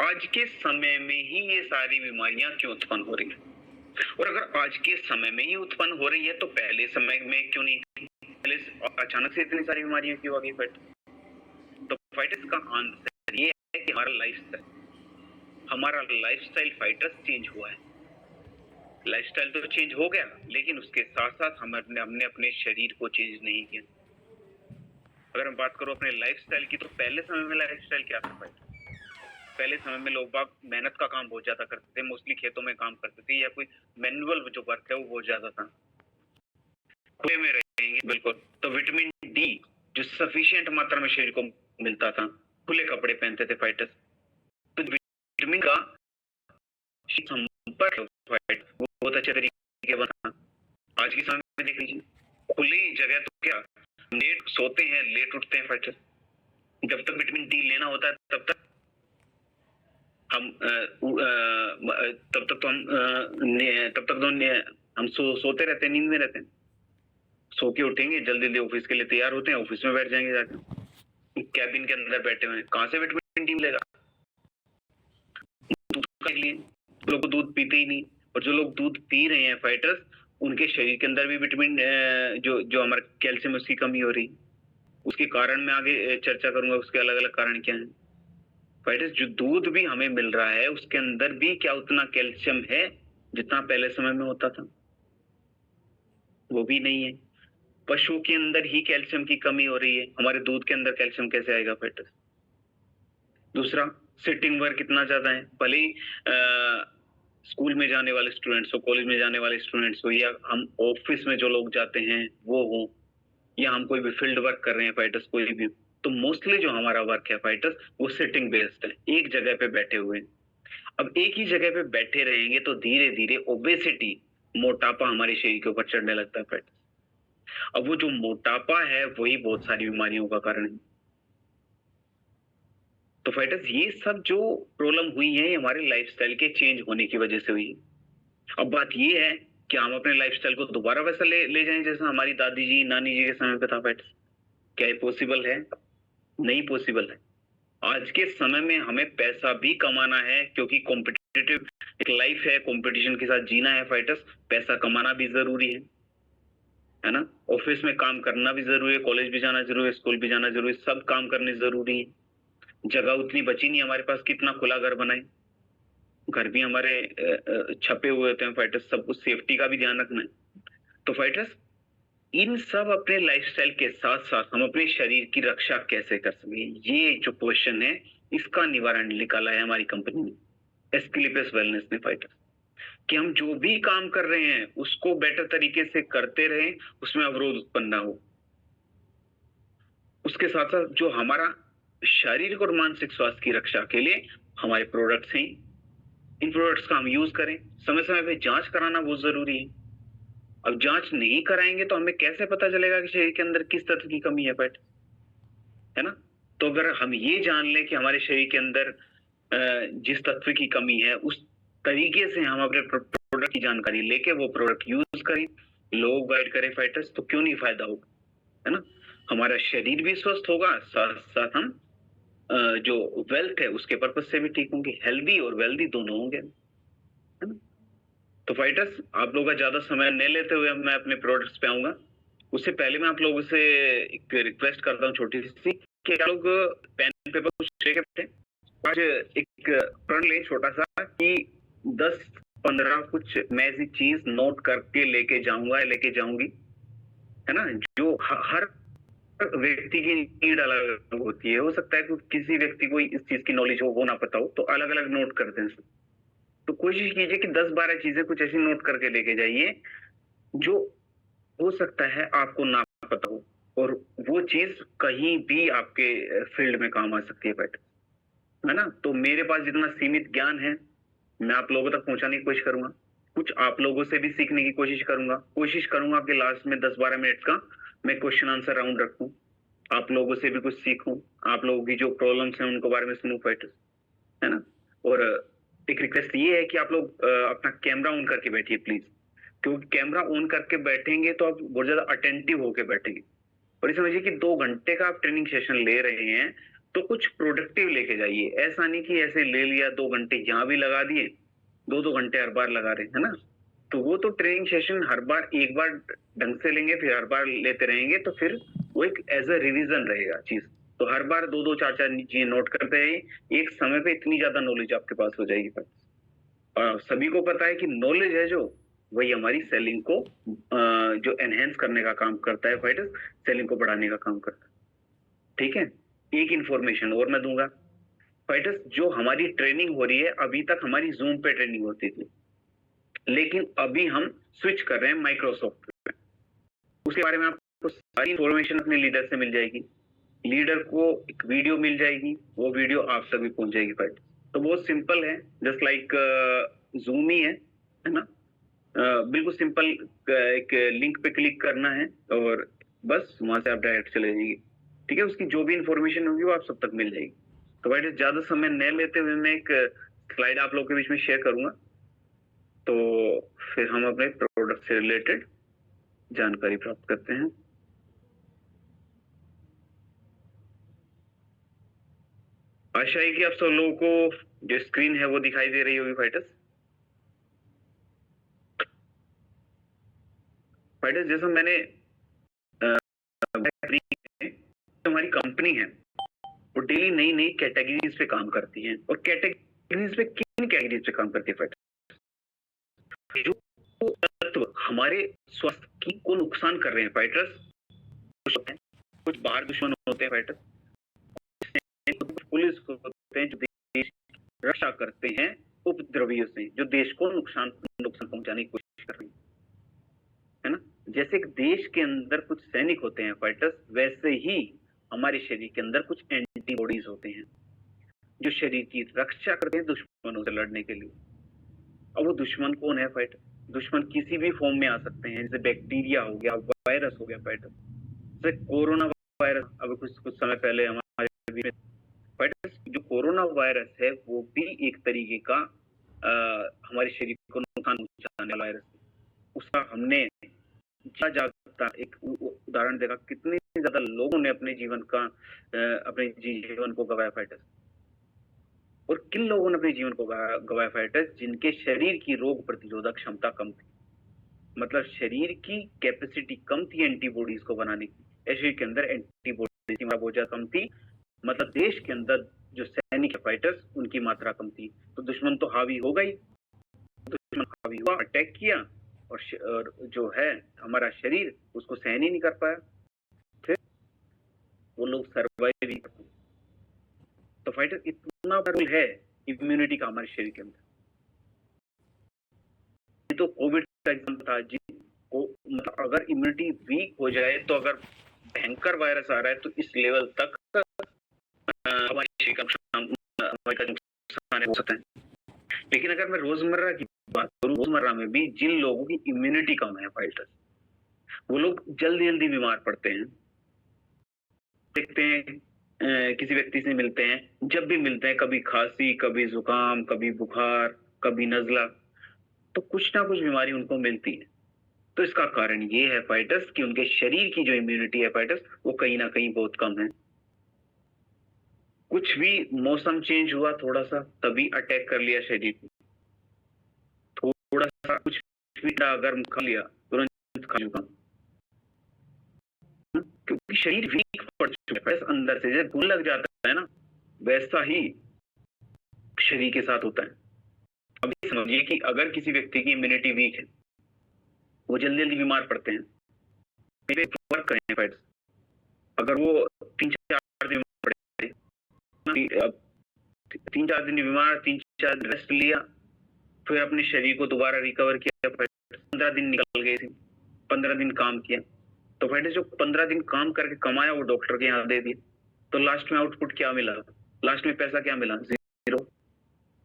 आज के समय में ही ये सारी बीमारियां क्यों उत्पन्न हो रही है? और अगर आज के समय में ही उत्पन्न हो रही है तो पहले समय में क्यों नहीं थी? पहले अचानक से इतनी सारी बीमारियां क्यों आ गई? तो फाइटर्स का आंसर ये है कि हमारा लाइफस्टाइल फाइटर्स चेंज हुआ है। लाइफस्टाइल तो चेंज हो गया, लेकिन उसके साथ साथ हमने अपने शरीर को चेंज नहीं किया। अगर मैं बात करूं अपने लाइफस्टाइल की, तो पहले समय में लाइफस्टाइल क्या था फाइटर? पहले समय में लोग बाग मेहनत का काम बहुत ज्यादा करते थे, मोस्टली खेतों में काम करते थे, या कोई मैनुअल जो वर्क है वो बहुत ज्यादा था। खुले में रहेंगे बिल्कुल, तो विटामिन डी जो सफिशिएंट मात्रा में शरीर को मिलता था, खुले कपड़े पहनते थे फाइटर्स, तो विटामिन का संपर्क वो बहुत अच्छे तरीके बना। आज के समय में देख लीजिए, खुली जगह तो क्या, लेट सोते हैं, लेट उठते हैं फाइटर्स। जब तक विटामिन डी लेना होता है तब तक हम हम सोते रहते हैं, नींद में रहते हैं। सो के उठेंगे, जल्दी जल्दी ऑफिस के लिए तैयार होते हैं, ऑफिस में बैठ जाएंगे जाकर, कैबिन के अंदर बैठे हुए हैं, कहाँ से विटामिन डी मिलेगा? लोग दूध पीते ही नहीं, और जो लोग दूध पी रहे हैं फाइटर्स, उनके शरीर के अंदर भी विटामिन जो हमारा कैल्शियम, उसकी कमी हो रही। उसके कारण मैं आगे चर्चा करूंगा, उसके अलग अलग कारण क्या है। फाइटर्स, जो दूध भी हमें मिल रहा है उसके अंदर भी क्या उतना कैल्शियम है जितना पहले समय में होता था? वो भी नहीं है। पशु के अंदर ही कैल्शियम की कमी हो रही है, हमारे दूध के अंदर कैल्शियम कैसे आएगा फाइटर्स? दूसरा, सिटिंग वर्क कितना ज्यादा है। भले ही स्कूल में जाने वाले स्टूडेंट्स हो, कॉलेज में जाने वाले स्टूडेंट्स हो, या हम ऑफिस में जो लोग जाते हैं वो हो, या हम कोई भी फील्ड वर्क कर रहे हैं फाइटर्स, कोई भी, तो मोस्टली जो हमारा वर्क है फाइटर्स वो सिटिंग बेस्ड है, एक जगह पे बैठे हुए। अब एक ही जगह पे बैठे रहेंगे तो धीरे धीरे ओबेसिटी, मोटापा हमारे शरीर के ऊपर चढ़ने लगता है फाइटर्स। अब वो जो मोटापा है वही बहुत सारी बीमारियों का कारण है। तो फाइटर्स, ये सब जो प्रॉब्लम हुई है हमारे लाइफस्टाइल के चेंज होने की वजह से हुई है। अब बात ये है कि हम अपने लाइफस्टाइल को दोबारा वैसा ले जाएं जैसा हमारी दादी जी, नानी जी के समय पे था फाइटर्स? क्या ये पॉसिबल है? नहीं पॉसिबल है। आज के समय में हमें पैसा भी कमाना है, क्योंकि कॉम्पिटिटिव एक लाइफ है, कंपटीशन के साथ जीना है फाइटर्स। पैसा कमाना भी जरूरी है ना? ऑफिस में काम करना भी जरूरी है, कॉलेज भी जाना जरूरी है, स्कूल भी जाना जरूरी है, सब काम करने जरूरी है। जगह उतनी बची नहीं हमारे पास, कितना खुला घर बनाए। घर भी हमारे छपे हुए होते हैं फाइटर्स, सब कुछ सेफ्टी का भी ध्यान रखना है। तो फाइटर्स, इन सब अपने लाइफस्टाइल के साथ साथ हम अपने शरीर की रक्षा कैसे कर सके, ये जो क्वेश्चन है, इसका निवारण निकाला है हमारी कंपनी ने, एस्क्लेपियस वेलनेस ने फाइटर्स, कि हम जो भी काम कर रहे हैं उसको बेटर तरीके से करते रहें, उसमें अवरोध उत्पन्न ना हो। उसके साथ साथ जो हमारा शारीरिक और मानसिक स्वास्थ्य की रक्षा के लिए हमारे प्रोडक्ट्स हैं, इन प्रोडक्ट्स का हम यूज करें। समय समय पे जांच कराना बहुत जरूरी है। अब जांच नहीं कराएंगे तो हमें कैसे पता चलेगा कि शरीर के अंदर किस तत्व की कमी है फाइटर, है ना? तो अगर हम ये जान लें कि हमारे शरीर के अंदर जिस तत्व की कमी है, उस तरीके से हम अपने प्रोडक्ट की जानकारी लेके वो प्रोडक्ट यूज करें, लोग गाइड करें फाइटर्स, तो क्यों नहीं फायदा होगा, है ना? हमारा शरीर भी स्वस्थ होगा, साथ साथ हम जो वेल्थ है उसके पर्पज से भी ठीक होंगे, हेल्दी और वेल्दी दोनों होंगे, है ना? तो फाइटर्स, आप लोगों का ज्यादा समय नहीं लेते हुए मैं अपने प्रोडक्ट्स पे आऊंगा। उससे पहले मैं आप लोगों से एक रिक्वेस्ट करता हूँ छोटी सी, कि आप लोग पेन पेपर कुछ लेके बैठे, आज एक प्रण लें छोटा सा, कि 10-15 कुछ मैं ऐसी चीज नोट करके लेके जाऊंगा, लेके जाऊंगी, है ना? जो हर व्यक्ति की नीड अलग अलग होती है। हो सकता है कि किसी व्यक्ति को इस चीज की नॉलेज हो, वो ना पता हो, तो अलग अलग नोट करते हैं। तो कोशिश कीजिए कि 10-12 चीजें कुछ ऐसी नोट करके लेके जाइए जो हो सकता है आपको ना पता हो, और वो चीज कहीं भी आपके फील्ड में काम आ सकती है बेटा, है ना? तो मेरे पास जितना सीमित ज्ञान है मैं आप लोगों तक पहुंचाने की कोशिश करूंगा, कुछ आप लोगों से भी सीखने की कोशिश करूंगा कि लास्ट में 10-12 मिनट का मैं क्वेश्चन आंसर राउंड रखूं, आप लोगों से भी कुछ सीखूं, आप लोगों की जो प्रॉब्लम्स हैं उनको बारे में सुनूं फाइटर्स, है ना? और एक रिक्वेस्ट ये है कि आप लोग अपना कैमरा ऑन करके बैठिए प्लीज, क्योंकि कैमरा ऑन करके बैठेंगे तो आप बहुत ज्यादा अटेंटिव होके बैठेंगे। और ये समझिए कि 2 घंटे का आप ट्रेनिंग सेशन ले रहे हैं, तो कुछ प्रोडक्टिव लेके जाइए, ऐसा नहीं कि ऐसे ले लिया 2 घंटे यहाँ भी लगा दिए, 2-2 घंटे हर बार लगा रहे हैं, है ना? तो वो तो ट्रेनिंग सेशन हर बार एक बार ढंग से लेंगे, फिर हर बार लेते रहेंगे, तो फिर वो एक एज अ रिवीजन रहेगा चीज। तो हर बार 2-2 4-4 चीजें नोट करते रहिए, एक समय पे इतनी ज्यादा नॉलेज आपके पास हो जाएगी। और सभी को पता है कि नॉलेज है जो, वही हमारी सेलिंग को जो एनहेंस करने का काम करता है फाइटर्स, सेलिंग को बढ़ाने का काम करता है। ठीक है, एक इंफॉर्मेशन और मैं दूंगा फाइटर्स, जो हमारी ट्रेनिंग हो रही है, अभी तक हमारी जूम पे ट्रेनिंग होती थी, लेकिन अभी हम स्विच कर रहे हैं माइक्रोसॉफ्ट पे। उसके बारे में आपको सारी इंफॉर्मेशन अपने लीडर से मिल जाएगी, लीडर को एक वीडियो मिल जाएगी, वो वीडियो आप तक भी पहुंच जाएगी फाइटर्स। तो बहुत सिंपल है, जस्ट लाइक जूम ही है ना? बिल्कुल सिंपल, एक लिंक पे क्लिक करना है और बस वहां से आप डायरेक्ट चले जाइए। ठीक है, उसकी जो भी इंफॉर्मेशन होगी वो आप सब तक मिल जाएगी। तो भाई ज्यादा समय न लेते हुए मैं एक स्लाइड आप लोगों के बीच में शेयर करूंगा, तो फिर हम अपने प्रोडक्ट से रिलेटेड जानकारी प्राप्त करते हैं। आशा है कि आप सब लोगों को जो स्क्रीन है वो दिखाई दे रही होगी फाइटर्स। फाइटर्स जैसा मैंने हमारी कंपनी है वो डेली नई नई कैटेगरीज पे काम करती है, और कैटेगरीज पे किन कैटेगरीज पे काम करती है फाइटर? जो तत्व हमारे स्वास्थ्य की को नुकसान कर रहे हैं फाइटर्स, कुछ बाहर दुश्मन होते हैं फाइटर्स, पुलिस होते हैं जो देश की रक्षा करते हैं उपद्रवियों से, जो देश को नुकसान पहुंचाने की कोशिश कर रहे हैं, है ना? जैसे एक देश के अंदर कुछ सैनिक होते हैं फाइटर्स, वैसे ही हमारे शरीर के अंदर कुछ एंटीबॉडीज होते हैं जो शरीर की रक्षा करते हैं दुश्मनों से लड़ने के लिए। अब वो दुश्मन कौन है फाइटर? दुश्मन किसी भी फॉर्म में आ सकते हैं, जैसे बैक्टीरिया हो गया, वायरस हो गया फाइटर, जैसे कोरोना वायरस अभी कुछ समय पहले हमारे फाइटर, जो कोरोना वायरस है वो भी एक तरीके का हमारे शरीर को नुकसान पहुंचाने वाला वायरस है। उसका हमने जागरूकता एक उदाहरण देखा, कितने ज्यादा लोगों ने अपने जीवन को गवाया फाइटर, और किन लोगों ने अपने जीवन को गवाया फाइटर? जिनके शरीर की रोग प्रतिरोधक क्षमता कम थी, मतलब शरीर की कैपेसिटी कम थी एंटीबॉडीज को बनाने की, शरीर के अंदर एंटीबॉडीज की मात्रा कम थी, मतलब देश के अंदर जो सैनिक फाइटर्स उनकी मात्रा कम थी। तो दुश्मन तो हावी हो गई, दुश्मन हावी हुआ, अटैक किया, और जो है हमारा शरीर उसको सहन ही नहीं कर पाया, फिर वो लोग सर्वाइव ही करते। तो फाइटर इतना रोल है इम्यूनिटी का हमारे शरीर के अंदर। तो कोविड का एग्जाम्पल था, जिनको मतलब अगर इम्यूनिटी वीक हो जाए, तो अगर भयंकर वायरस आ रहा है तो इस लेवल तक हमारे शरीर का नुकसान हो सकता है। लेकिन अगर मैं रोजमर्रा की बात करूं, रोजमर्रा में भी जिन लोगों की इम्यूनिटी कम है फाइटर्स, वो लोग जल्दी जल्दी बीमार पड़ते हैं। देखते हैं किसी व्यक्ति से मिलते हैं, जब भी मिलते हैं कभी खांसी, कभी जुकाम, कभी बुखार, कभी नजला, तो कुछ ना कुछ बीमारी उनको मिलती है। तो इसका कारण ये है फाइटर्स कि उनके शरीर की जो इम्यूनिटी है फाइटर्स, वो कहीं ना कहीं बहुत कम है। कुछ भी मौसम चेंज हुआ थोड़ा सा, तभी अटैक कर लिया शरीर को, थोड़ा सा कुछ भी गर्म खा लिया तुरंत खा जुकाम, क्योंकि शरीर वीक पड़ चुका है अंदर से। जैसे घुन लग जाता है ना, वैसा ही शरीर के साथ होता है। अभी समझिए कि अगर किसी व्यक्ति की इम्यूनिटी वीक है, वो जल्दी जल्दी बीमार पड़ते हैं, वर्क करें फाइट्स, अगर वो 3-4 दिन पड़े, 3-4 दिन बीमार, 3-4 दिन रेस्ट लिया, फिर अपने शरीर को दोबारा रिकवर किया, 15 दिन निकल गए थे, 15 दिन काम किया, तो फाइटर्स जो 15 दिन काम करके कमाया वो डॉक्टर के यहाँ दे दिया, तो लास्ट में आउटपुट क्या मिला? लास्ट में पैसा क्या मिला? 0।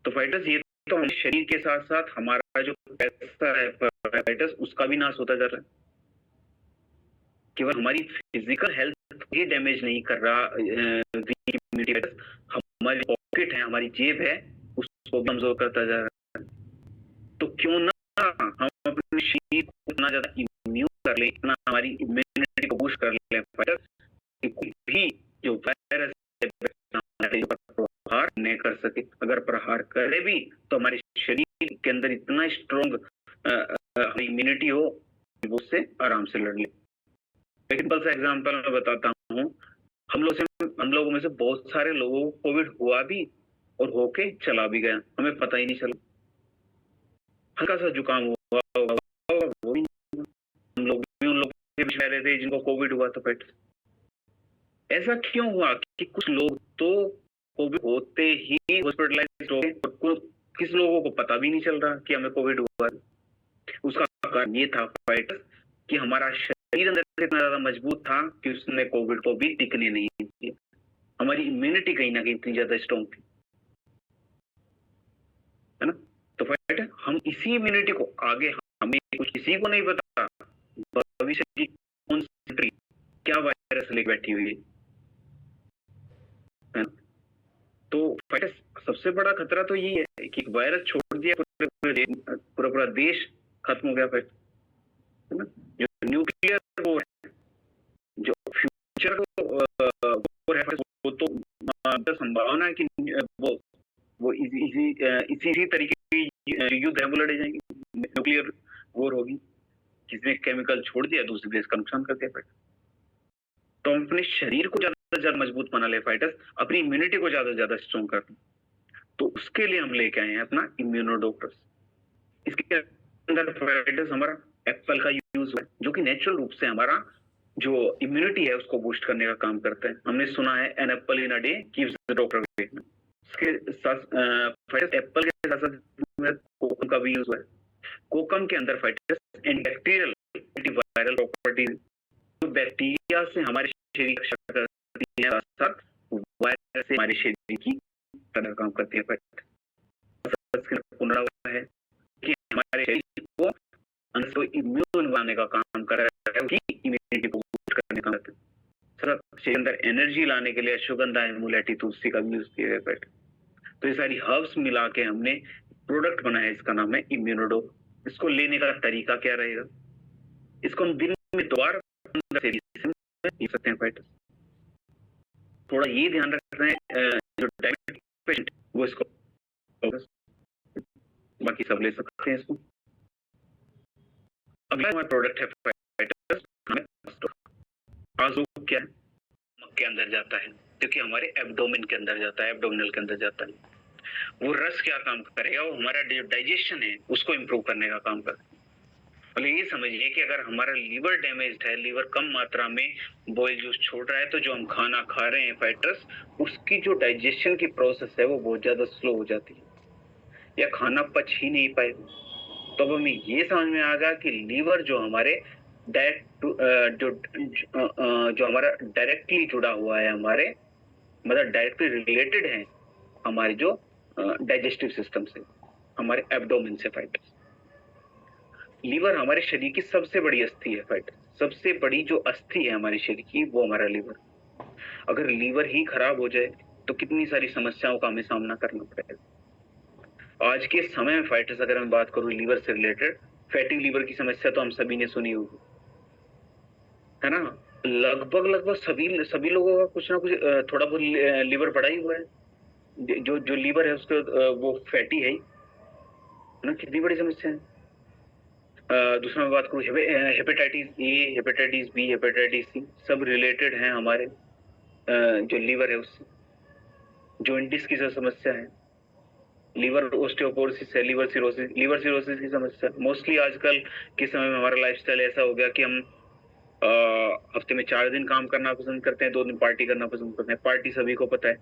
तो फाइटर्स ये तो हमारे शरीर के साथ साथ हमारा जो पैसा है फाइटर्स, उसका भी नाश होता जा रहा है। केवल हमारी फिजिकल हेल्थ ही डैमेज नहीं कर रहा, हमारी पॉकेट है, हमारी जेब है, उसको कमजोर करता जा रहा है। तो क्यों ना हम अपने शरीर को इतना ज्यादा इम्यून कर ले, इतना हमारी इम्यूनिटी को बूस्ट कर ले फाइटर, कोई भी जो वायरस नहीं कर सके, अगर प्रहार करे भी तो हमारे शरीर के अंदर इतना स्ट्रॉन्ग इम्यूनिटी हो कि वो उससे आराम से लड़ ले। सिंपल सा एग्जांपल मैं बताता हूँ, हम लोगों में से बहुत सारे लोगों को कोविड हुआ भी और होके चला भी गया, हमें पता ही नहीं चला। हल्का सा जुकाम हुआ वो भी हम लोग भी उन लोगों के बीच में रहे थे जिनको कोविड हुआ था। बट ऐसा क्यों हुआ कि कुछ लोग तो कोविड होते ही हॉस्पिटलाइज्ड हो गए और किस लोगों को पता भी नहीं चल रहा कि हमें कोविड हुआ। उसका कारण ये था फाइटर्स कि हमारा शरीर अंदर से इतना ज्यादा मजबूत था कि उसने कोविड को भी टिकने नहीं दिया। हमारी इम्यूनिटी कहीं ना कहीं इतनी ज्यादा स्ट्रॉन्ग थी, है ना। तो फाइटर हम इसी इम्यूनिटी को आगे, हमें कुछ किसी को नहीं पता भविष्य की कौन सी क्या वायरस लेकर बैठी हुई है। तो फाइटर सबसे बड़ा खतरा तो यही है कि वायरस छोड़ दिया, पूरा देश खत्म हो गया। फिर है ना, जो न्यूक्लियर वो है, जो फ्यूचर वो है, वो तो संभावना है कि वो इसी तरीके की युद्ध है वो लड़े जाएंगे, न्यूक्लियर वॉर होगी, किसने केमिकल छोड़ दिया दूसरे देश का नुकसान कर दिया। तो हम अपने शरीर को ज्यादा से ज्यादा मजबूत बना ले फाइटर्स, अपनी इम्यूनिटी को ज्यादा से ज्यादा स्ट्रॉन्ग कर दें। तो उसके लिए हम लेके आए हैं अपना इम्यूनोडॉक्टर्स। इसके अंदर फाइटर्स हमारा एप्पल का यूज है, जो कि नेचुरल रूप से हमारा जो इम्यूनिटी है उसको बूस्ट करने का काम करता है। हमने सुना है an apple in a day keeps the doctor away. इसके साथ एप्पल के साथ साथ कोकम का भी यूज है। कोकम के अंदर fighters antibacterial antiviral properties, bacteria से हमारे शरीर की रक्षा करती है, साथ वायरस से हमारे शरीर की तरह काम करती है। पुनरावृत्ति है कि हमारे शरीर को अंदर से इम्यून बनाने का काम कर रहा है, कि इम्यूनिटी को बूस्ट करने का काम। सर शरीर अंदर एनर्जी लाने के लिए अश्वगंधा, एमुलेटी, तुलसी का भी यूज किया गया है। तो ये सारी हर्ब्स मिला के हमने प्रोडक्ट बनाया, इसका नाम है इम्यूनोडो। इसको लेने का तरीका क्या रहेगा? इसको हम दिन में 2 बार ले सकते हैं फाइटर्स। थोड़ा ये ध्यान रखना है जो डायबिटिक पेशेंट वो इसको, बाकी सब ले सकते हैं इसको। अगला हमारा प्रोडक्ट है फाइटर्स, क्या है, के अंदर जाता है, क्योंकि हमारे एब्डोमेन के अंदर जाता है, एब्डोमिनल के अंदर जाता है। वो रस क्या काम करेगा? वो हमारा जो डाइजेशन है उसको इम्प्रूव करने का काम करेगा। और ये समझिए कि अगर हमारा लीवर डैमेज्ड है, लीवर कम मात्रा में बॉयल जूस छोड़ रहा है, तो जो हम खाना खा रहे हैं फाइटर्स, उसकी जो डाइजेशन की प्रोसेस है वो बहुत ज्यादा स्लो हो जाती है, या खाना पच ही नहीं पाएगा। तो अब हमें ये समझ में आ गया कि लीवर जो हमारे जो हमारा डायरेक्टली जुड़ा हुआ है, हमारे मतलब डायरेक्टली रिलेटेड है हमारे जो डाइजेस्टिव सिस्टम से, हमारे एब्डोमेन से फाइटर्स। लीवर हमारे शरीर की सबसे बड़ी अस्थि है फाइटर, सबसे बड़ी जो अस्थि है हमारे शरीर की वो हमारा लीवर। अगर लीवर ही खराब हो जाए तो कितनी सारी समस्याओं का हमें सामना करना पड़ेगा। आज के समय में फाइटर्स अगर मैं बात करूं लीवर से रिलेटेड, फैटी लीवर की समस्या तो हम सभी ने सुनी होगी, है ना। लगभग सभी लोगों का कुछ ना कुछ थोड़ा बहुत लीवर बड़ा ही हुआ है। जो लीवर है उसका वो फैटी है ना, कितनी बड़ी समस्या है। दूसरा मैं बात करूँ hepatitis A, hepatitis B, hepatitis C, सब रिलेटेड हैं हमारे जो लीवर है उससे। जॉइंटिस की जो समस्या है, लीवर ऑस्टियोपोरोसिस है, लीवर सिरोसिस की समस्या। मोस्टली आजकल के समय में हमारा लाइफस्टाइल ऐसा हो गया कि हम हफ्ते में 4 दिन काम करना पसंद करते हैं, 2 दिन पार्टी करना पसंद करते हैं। पार्टी सभी को पता है,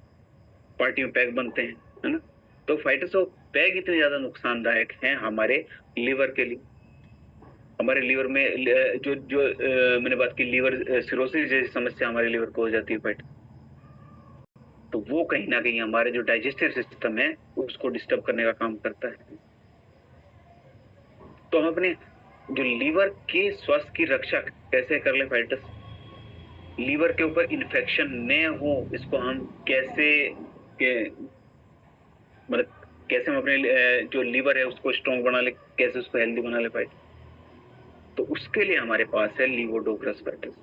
पार्टी में पैग बनते हैं, है ना। तो फाइटर्स ऑफ पैग इतने ज्यादा नुकसानदायक हैं हमारे लीवर के लिए। हमारे लीवर में जो मैंने बात की लीवर सिरोसिस जैसी समस्या हमारे लीवर को हो जाती है फाइटर, तो वो कहीं ना कहीं हमारे जो डाइजेस्टिव सिस्टम है उसको डिस्टर्ब करने का काम करता है। तो हम अपने जो लीवर के स्वास्थ्य की रक्षा कैसे कर ले फाइटर्स? लीवर के ऊपर इन्फेक्शन न हो इसको हम कैसे मतलब कैसे हम अपने जो लीवर है उसको स्ट्रॉन्ग बना ले, कैसे उसको हेल्दी बना ले फाइटर? तो उसके लिए हमारे पास है लीवोडोग्रस फाइटर्स।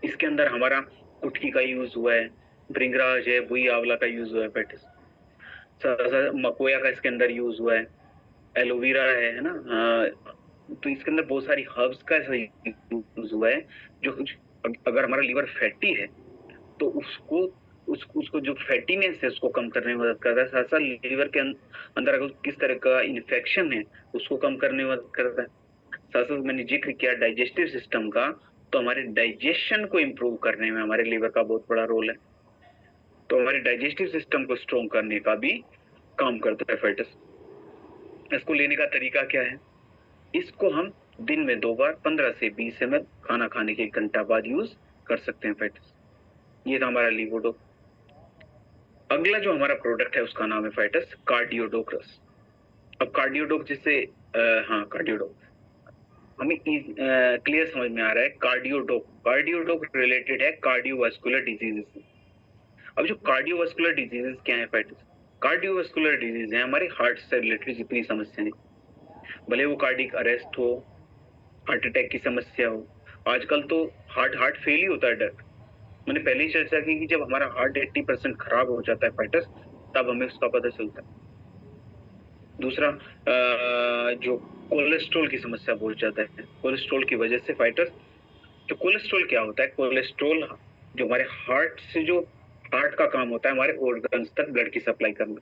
इसके अंदर हमारा कुटकी का यूज हुआ है, भृंगराज है, बुई आंवला का यूज हुआ है फैटिस, मकोया का इसके अंदर यूज हुआ है, एलोवेरा है ना। तो इसके अंदर बहुत सारी हर्ब्स का यूज हुआ है, जो अगर हमारा लीवर फैटी है तो उसको जो फैटीनेस है उसको कम करने में मदद करता है। साथ साथ लीवर के अंदर अगर किस तरह का इन्फेक्शन है उसको कम करने में मदद करता है। साथ साथ मैंने जिक्र किया डाइजेस्टिव सिस्टम का, तो हमारे डाइजेशन को इम्प्रूव करने में हमारे लीवर का बहुत बड़ा रोल है। तो हमारे डाइजेस्टिव सिस्टम को स्ट्रॉन्ग करने का भी काम करता है फैटस। इसको लेने का तरीका क्या है? इसको हम दिन में 2 बार 15 से 20 ml खाना खाने के 1 घंटा बाद यूज कर सकते हैं फैटस। ये था हमारा लिवोडोक। अगला जो हमारा प्रोडक्ट है उसका नाम है फैटस कार्डियोडोक्रस। अब कार्डियोडोक जिससे कार्डियोडोक हमें क्लियर समझ में आ रहा है। कार्डियोडोक रिलेटेड है कार्डियोवास्कुलर डिजीजेस से। अब जो कार्डियोवास्कुलर डिजीजेस क्या है फैटस? कार्डियोवास्कुलर डिजीज है हमारे हार्ट से रिलेटेड जितनी समस्याएं, भले वो कार्डिक अरेस्ट हो, हार्ट अटैक की समस्या हो। आजकल तो हार्ट फेल ही होता है डायरेक्ट। मैंने पहले ही चर्चा की कि जब हमारा हार्ट 80% खराब हो जाता है फैटस, तब हमें उसका पता चलता है। दूसरा जो कोलेस्ट्रॉल की समस्या बहुत ज्यादा है, कोलेस्ट्रॉल की वजह से फैटस। जो कोलेस्ट्रॉल क्या होता है? कोलेस्ट्रॉल जो हमारे हार्ट का काम होता है हमारे ऑर्गन्स तक ब्लड की सप्लाई करना।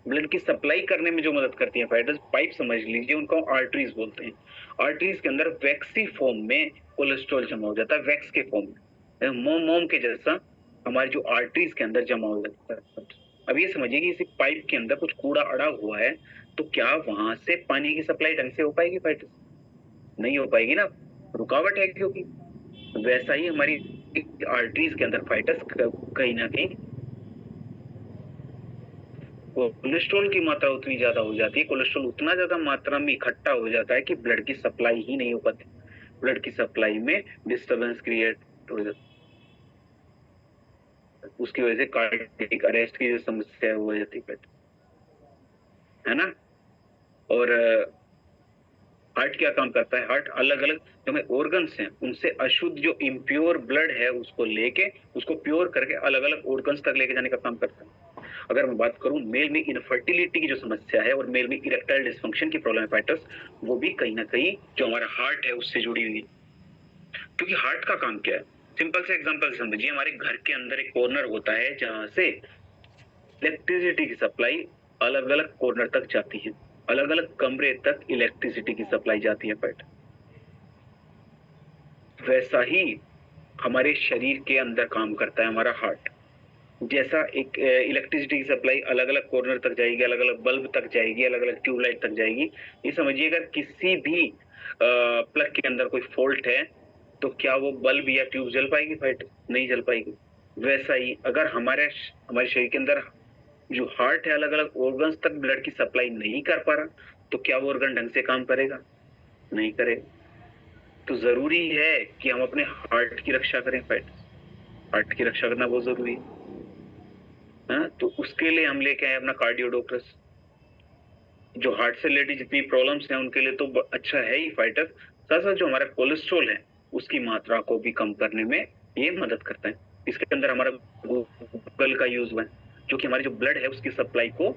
ब्लड की सप्लाई करने में जो मदद करती है फैटस, पाइप समझ लीजिए, उनको आर्टरीज बोलते हैं। आर्टरीज के अंदर वैक्सी फॉर्म में कोलेस्ट्रॉल जमा हो जाता है, वैक्स के फॉर्म में, मोम के जैसा हमारी जो आर्टरीज के अंदर जमा हो जाता है। अब ये समझिए कि इसी पाइप के अंदर कुछ कूड़ा अड़ा हुआ है, तो क्या वहां से पानी की सप्लाई ढंग से हो पाएगी फैटस? नहीं हो पाएगी ना, रुकावट है। क्योंकि वैसा ही हमारी आर्टरीज के अंदर फैटस कहीं ना कहीं कोलेस्ट्रॉल की मात्रा उतनी ज्यादा हो जाती है, कोलेस्ट्रॉल उतना ज्यादा मात्रा में इकट्ठा हो जाता है कि ब्लड की सप्लाई ही नहीं हो पाती, ब्लड की सप्लाई में डिस्टरबेंस क्रिएट हो जाती है। उसकी वजह से कार्डियक अरेस्ट की जो समस्या हो जाती है ना। और हार्ट क्या काम करता है? हार्ट अलग अलग जो हमें ऑर्गन्स हैं उनसे अशुद्ध जो इम्प्योर ब्लड है उसको लेके उसको प्योर करके अलग अलग ऑर्गन्स तक लेके जाने का काम करता है। अगर मैं बात करूं मेल में इनफर्टिलिटी की जो समस्या है और मेल में इरेक्टाइल डिस्फंक्शन की प्रॉब्लम है फैटस, वो भी कहीं ना कहीं जो हमारा हार्ट है उससे जुड़ी हुई है। क्योंकि हार्ट का काम क्या है? सिंपल से एग्जांपल समझिए, हमारे घर के अंदर एक कॉर्नर होता है जहां से इलेक्ट्रिसिटी की सप्लाई अलग अलग कॉर्नर तक जाती है, अलग अलग कमरे तक इलेक्ट्रिसिटी की सप्लाई जाती है फैट। वैसा ही हमारे शरीर के अंदर काम करता है हमारा हार्ट। जैसा एक इलेक्ट्रिसिटी की सप्लाई अलग अलग कॉर्नर तक जाएगी, अलग अलग बल्ब तक जाएगी, अलग अलग ट्यूबलाइट तक जाएगी, ये समझिए अगर किसी भी प्लग के अंदर कोई फॉल्ट है तो क्या वो बल्ब या ट्यूब जल पाएगी? फैट नहीं जल पाएगी। वैसा ही अगर हमारे शरीर के अंदर जो हार्ट है अलग अलग ऑर्गन्स तक ब्लड की सप्लाई नहीं कर पा रहा, तो क्या वो ऑर्गन ढंग से काम करेगा? नहीं करेगा। तो जरूरी है कि हम अपने हार्ट की रक्षा करें फैट। हार्ट की रक्षा करना बहुत जरूरी है। तो उसके लिए हम लेके आए अपना कार्डियोडोक्रस। जो हार्ट से रिलेटेड जितनी प्रॉब्लम्स हैं उनके लिए तो अच्छा है ही फाइटर। साथ साथ जो हमारा कोलेस्ट्रॉल है उसकी मात्रा को भी कम करने में ये मदद करता है। इसके अंदर हमारा गूगल का यूज हुआ है, जो कि हमारी जो ब्लड है उसकी सप्लाई को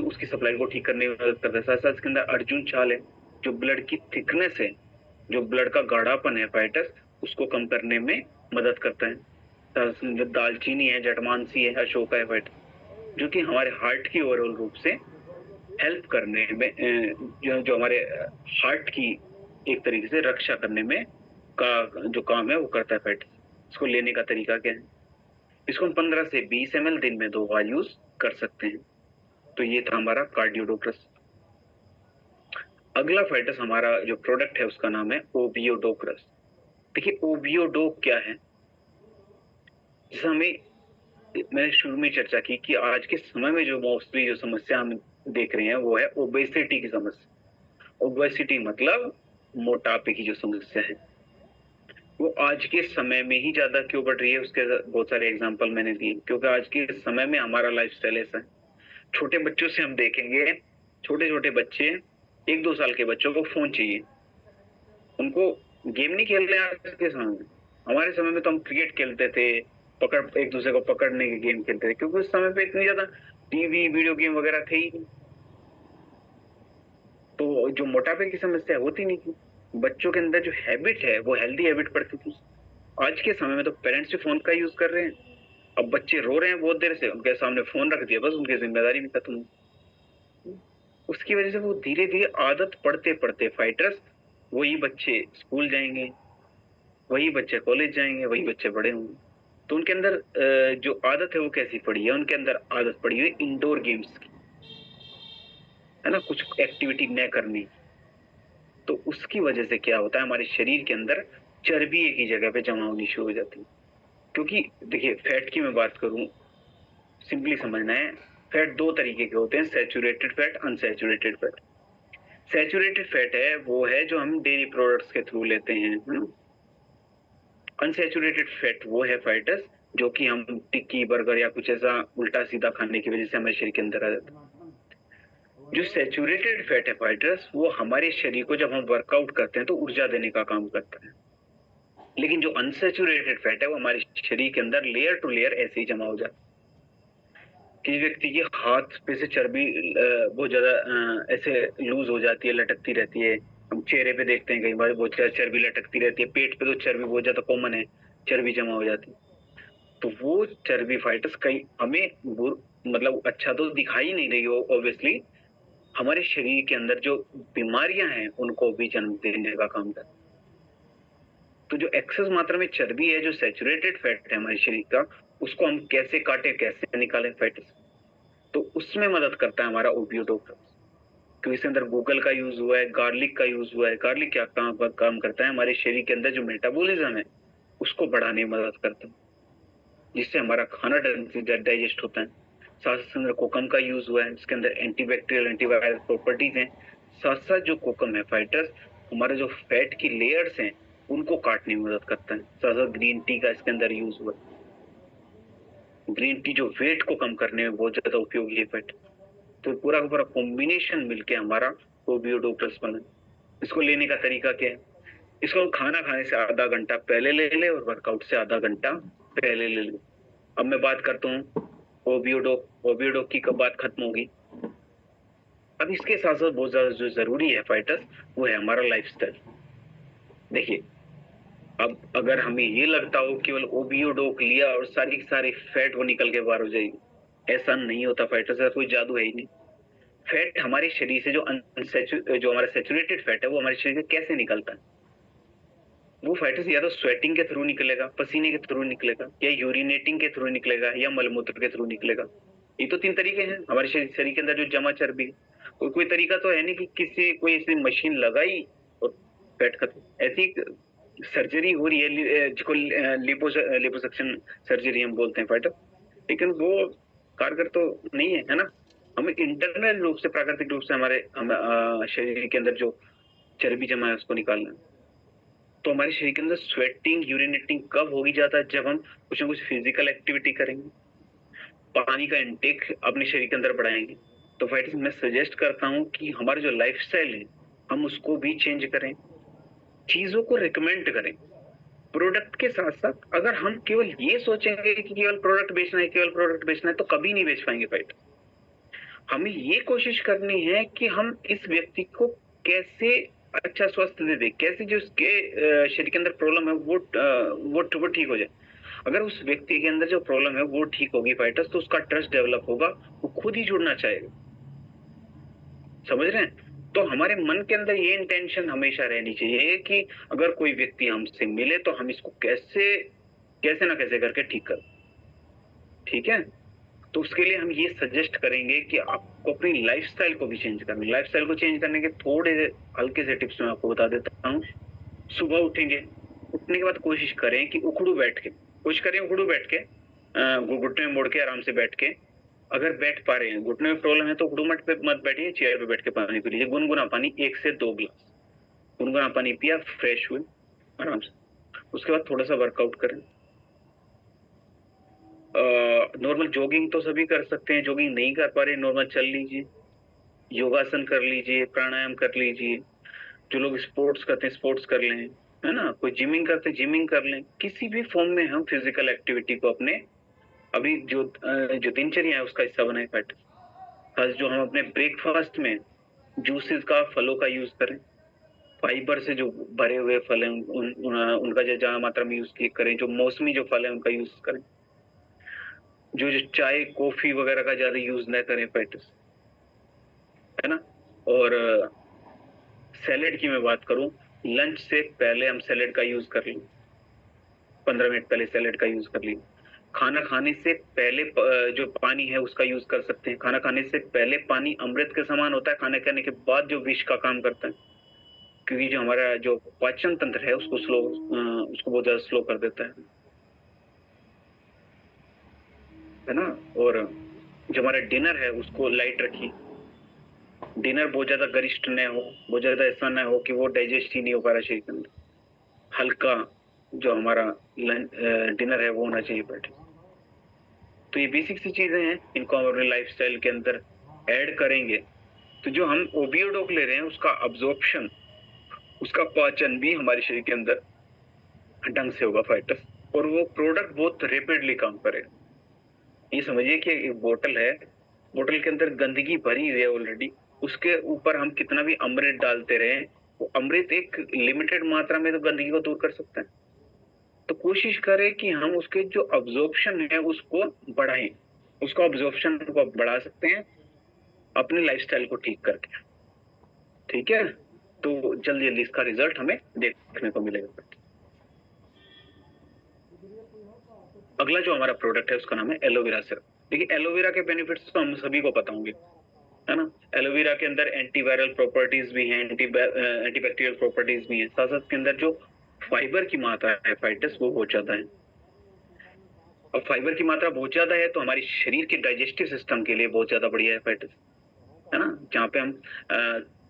उसकी सप्लाई को ठीक करने में मदद करता है। साथ साथ इसके अंदर अर्जुन चाल है, जो ब्लड की थिकनेस है, जो ब्लड का गाढ़ापन है फाइटर, उसको कम करने में मदद करता है। जो दालचीनी है, जटमानसी है, अशोका है फाइटर, जो कि हमारे हार्ट की ओवरऑल रूप से हेल्प करने में जो हमारे हार्ट की एक तरीके से रक्षा करने में का जो काम है वो करता है फैट। इसको लेने का तरीका क्या है? इसको हम 15 से 20 ml दिन में 2 बार यूज कर सकते हैं। तो ये था हमारा कार्डियोडोक्रस। अगला फैटस हमारा जो प्रोडक्ट है उसका नाम है ओबियोडोक्रस। देखिए ओबियोडोक क्या है, जैसे मैंने शुरू में चर्चा की कि आज के समय में जो मोस्टली जो समस्या हम देख रहे हैं वो है ओबेसिटी की समस्या। ओबेसिटी मतलब मोटापे की जो समस्या है वो आज के समय में ही ज्यादा क्यों बढ़ रही है, उसके बहुत सारे एग्जांपल मैंने दिए। क्योंकि आज के समय में हमारा लाइफस्टाइल ऐसा है। छोटे बच्चों से हम देखेंगे, छोटे छोटे बच्चे, 1-2 साल के बच्चों को फोन चाहिए, उनको गेम नहीं खेलते आज के समय में। हमारे समय में तो हम क्रिकेट खेलते थे, एक दूसरे को पकड़ने के गेम खेलते थे, क्योंकि उस समय पे इतनी ज्यादा टीवी वीडियो गेम वगैरह थे ही नहीं, तो जो मोटापे की समस्या होती नहीं थी। बच्चों के अंदर जो हैबिट है वो हेल्दी हैबिट पड़ती थी। आज के समय में तो पेरेंट्स भी फोन का यूज कर रहे हैं। अब बच्चे रो रहे हैं बहुत देर से, उनके सामने फोन रख दिया, बस उनकी जिम्मेदारी भी खत्म हुई। उसकी वजह से वो धीरे धीरे आदत पड़ते पड़ते फाइटर्स, वही बच्चे स्कूल जाएंगे, वही बच्चे कॉलेज जाएंगे, वही बच्चे बड़े होंगे। तो उनके अंदर जो आदत है वो कैसी पड़ी है, उनके अंदर आदत पड़ी है इंडोर गेम्स की, है ना, कुछ एक्टिविटी न करनी। तो उसकी वजह से क्या होता है, हमारे शरीर के अंदर चर्बी एक ही जगह पे जमा होनी शुरू हो जाती है। क्योंकि देखिए, फैट की मैं बात करूं, सिंपली समझना है, फैट दो तरीके के होते हैं, saturated fat, unsaturated fat. Saturated fat है वो है जो हम डेयरी प्रोडक्ट्स के थ्रू लेते हैं। अनसैचुरेटेड फैट वो है फाइटर्स जो कि हम टिक्की बर्गर या कुछ ऐसा उल्टा सीधा खाने की वजह से हमारे शरीर के अंदर आ जाता है। जो सैचुरेटेड फैट है फाइटर्स, वो हमारे शरीर को जब हम वर्कआउट करते हैं तो ऊर्जा देने का काम करता है। लेकिन जो अनसैचुरेटेड फैट है वो हमारे शरीर के अंदर लेयर टू लेयर ऐसे ही जमा हो जाता है। किसी व्यक्ति के हाथ पे से चर्बी बहुत ज्यादा ऐसे लूज हो जाती है, लटकती रहती है। हम चेहरे पे देखते हैं कई बार बहुत ज्यादा चर्बी लटकती रहती है। पेट पे तो चर्बी बहुत ज्यादा कॉमन है, चर्बी जमा हो जाती है। तो वो चर्बी फाइटर्स कहीं हमें मतलब अच्छा तो दिखाई नहीं रही हो, ऑब्वियसली हमारे शरीर के अंदर जो बीमारियां हैं उनको भी जन्म देने का काम करता है। तो जो एक्सेस मात्रा में चर्बी है, जो सैचुरेटेड फैट है हमारे शरीर का, उसको हम कैसे काटे, कैसे निकालें फैट्स, तो उसमें मदद करता है हमारा ओबियोटोक्स। क्योंकि इसके अंदर गूगल का यूज हुआ है, गार्लिक का यूज हुआ है। गार्लिक क्या काम करता है, हमारे शरीर के अंदर जो मेटाबॉलिज्म है उसको बढ़ाने में मदद करता है, जिससे हमारा खाना डाइजेस्ट होता है। साथ साथ अंदर कोकम का यूज हुआ है, जिसके अंदर एंटीबैक्टीरियल एंटीवायरल प्रॉपर्टीज हैं। साथ साथ जो कोकम है फाइटर्स, हमारे जो फैट की लेयर्स हैं उनको काटने में मदद करता है। साथ साथ ग्रीन टी का इसके अंदर यूज हुआ है। ग्रीन टी जो वेट को कम करने में बहुत ज्यादा उपयोगी है फैट। तो पूरा का पूरा कॉम्बिनेशन मिलके हमारा प्रोबियोटिक्स बना। इसको लेने का तरीका क्या है, इसको खाना खाने से आधा घंटा पहले ले ले और वर्कआउट से आधा घंटा पहले ले ले। अब मैं बात करता हूँ ओबियोडोक की कब बात खत्म होगी। अब इसके साथ साथ बहुत ज्यादा जो जरूरी है फाइटर्स, वो है हमारा लाइफस्टाइल। देखिए, अब अगर हमें ये लगता हो केवल ओबियोडोक लिया और सारी की सारी फैट वो निकल के बाहर हो जाएगी, ऐसा नहीं होता फाइटर्स, ऐसा कोई जादू है ही नहीं। फैट हमारे शरीर से जो हमारा सैचुरेटेड फैट है वो हमारे शरीर से कैसे निकलता है, वो फाइटर्स या तो स्वेटिंग के थ्रू निकलेगा, पसीने के थ्रू निकलेगा, या यूरिनेटिंग के थ्रू निकलेगा, या मलमूत्र के थ्रू निकलेगा। ये तो 3 तरीके हैं हमारे शरीर के अंदर जो जमा चर्बी। कोई तरीका तो है नहीं कि कोई ऐसी मशीन लगाई और फैट खत्म। ऐसी सर्जरी हो रही है जिसको लिपोसक्शन सर्जरी हम बोलते हैं फाइटर, लेकिन वो कारगर तो नहीं है ना। हमें इंटरनल रूप से, प्राकृतिक रूप से हमारे शरीर के अंदर जो चर्बी जमा है उसको निकालना है। तो हमारे शरीर के अंदर स्वेटिंग यूरिनेटिंग कब होगी ज्यादा, जब हम कुछ ना कुछ फिजिकल एक्टिविटी करेंगे, पानी का इंटेक अपने शरीर के अंदर बढ़ाएंगे। तो फाइटर्स मैं सजेस्ट करता हूँ कि हमारा जो लाइफस्टाइल है हम उसको भी चेंज करें, चीजों को रिकमेंड करें प्रोडक्ट के साथ साथ। अगर हम केवल ये सोचेंगे कि केवल प्रोडक्ट बेचना है, केवल प्रोडक्ट बेचना है, तो कभी नहीं बेच पाएंगे फाइट। हमें ये कोशिश करनी है कि हम इस व्यक्ति को कैसे अच्छा स्वास्थ्य दे दे, कैसे जो उसके शरीर के अंदर प्रॉब्लम है वो ठीक हो जाए। अगर उस व्यक्ति के अंदर जो प्रॉब्लम है वो ठीक होगी फाइटर्स, तो उसका ट्रस्ट डेवलप होगा, वो खुद ही जुड़ना चाहेगा। समझ रहे हैं? तो हमारे मन के अंदर ये इंटेंशन हमेशा रहनी चाहिए कि अगर कोई व्यक्ति हमसे मिले तो हम इसको कैसे कैसे ना कैसे करके ठीक कर। ठीक है, तो उसके लिए हम ये सजेस्ट करेंगे कि आपको अपनी लाइफस्टाइल को भी चेंज करना है। लाइफस्टाइल को चेंज करने के थोड़े हल्के से टिप्स मैं आपको बता देता हूँ। सुबह उठेंगे, उठने के बाद कोशिश करें कि उखड़ू बैठ के, कोशिश करें उखड़ू बैठ के, घुटने मोड़ के आराम से बैठ के। अगर बैठ पा रहे हैं, घुटने में प्रॉब्लम है तो उखड़ू मत बैठिए, चेयर पे बैठ के पानी पी लीजिए, गुनगुना पानी 1 से 2 गिलास गुनगुना पानी पिया, फ्रेश हुए आराम से। उसके बाद थोड़ा सा वर्कआउट करें। नॉर्मल जॉगिंग तो सभी कर सकते हैं, जॉगिंग नहीं कर पा रहे नॉर्मल चल लीजिए, योगासन कर लीजिए, प्राणायाम कर लीजिए। जो लोग स्पोर्ट्स करते हैं स्पोर्ट्स कर लें, है ना, कोई जिमिंग करते जिमिंग कर लें, किसी भी फॉर्म में हम फिजिकल एक्टिविटी को अपने अभी जो दिनचर्या है उसका हिस्सा बनाए फैट। प्लस जो हम अपने ब्रेकफास्ट में जूसेस का, फलों का यूज करें, फाइबर से जो भरे हुए फल हैं उनका जो ज्यादा मात्रा में यूज करें, जो मौसमी जो फल है उनका यूज करें, जो चाय कॉफी वगैरह का ज्यादा यूज न करें फैट्स, है ना। और सैलेड की मैं बात करूं, लंच से पहले हम सैलेड का यूज कर लें, 15 मिनट पहले सैलेड का यूज कर लें। खाना खाने से पहले जो पानी है उसका यूज कर सकते हैं। खाना खाने से पहले पानी अमृत के समान होता है, खाना खाने के बाद जो विष का काम करता है, क्योंकि जो हमारा जो पाचन तंत्र है उसको बहुत ज्यादा स्लो कर देता है ना। और जो हमारा डिनर है उसको लाइट रखिए। डिनर बहुत ज्यादा गरिष्ठ न हो, बहुत ज्यादा ऐसा न हो कि वो डाइजेस्ट ही नहीं हो पा रहा शरीर के अंदर। हल्का जो हमारा डिनर है वो होना चाहिए बैठे। तो ये बेसिक सी चीजें हैं, इनको हम अपने लाइफस्टाइल के अंदर ऐड करेंगे तो जो हम ओबियोडोक ले रहे हैं उसका अब्जॉर्प्शन, उसका पाचन भी हमारे शरीर के अंदर ढंग से होगा फाइटर्स, और वो प्रोडक्ट बहुत रैपिडली काम करेगा। ये समझिए कि एक बोतल है, बोतल के अंदर गंदगी भरी हुई है ऑलरेडी, उसके ऊपर हम कितना भी अमृत डालते रहे, वो अमृत एक लिमिटेड मात्रा में तो गंदगी को दूर कर सकता है। तो कोशिश करें कि हम उसके जो अब्जॉर्प्शन है उसको बढ़ाएं, उसको अब्जॉर्प्शन को बढ़ा सकते हैं अपने लाइफस्टाइल को ठीक करके। ठीक है, तो जल्दी जल्दी इसका रिजल्ट हमें देखने को मिलेगा। अगला जो हमारा प्रोडक्ट है उसका नाम है एलोवेरा सिरप। देखिए एलोवेरा के बेनिफिट्स तो हम सभी को पता होंगे, है ना। एलोवेरा के अंदर एंटीवायरल प्रॉपर्टीज भी हैं, एंटीबैक्टीरियल प्रॉपर्टीज भी हैं, साथ साथ के अंदर जो फाइबर की मात्रा है फाइटस वो बहुत ज्यादा है। अब फाइबर की मात्रा बहुत ज्यादा है तो हमारे शरीर के डाइजेस्टिव सिस्टम के लिए बहुत ज्यादा बढ़िया है फाइटस, है ना। जहाँ पे हम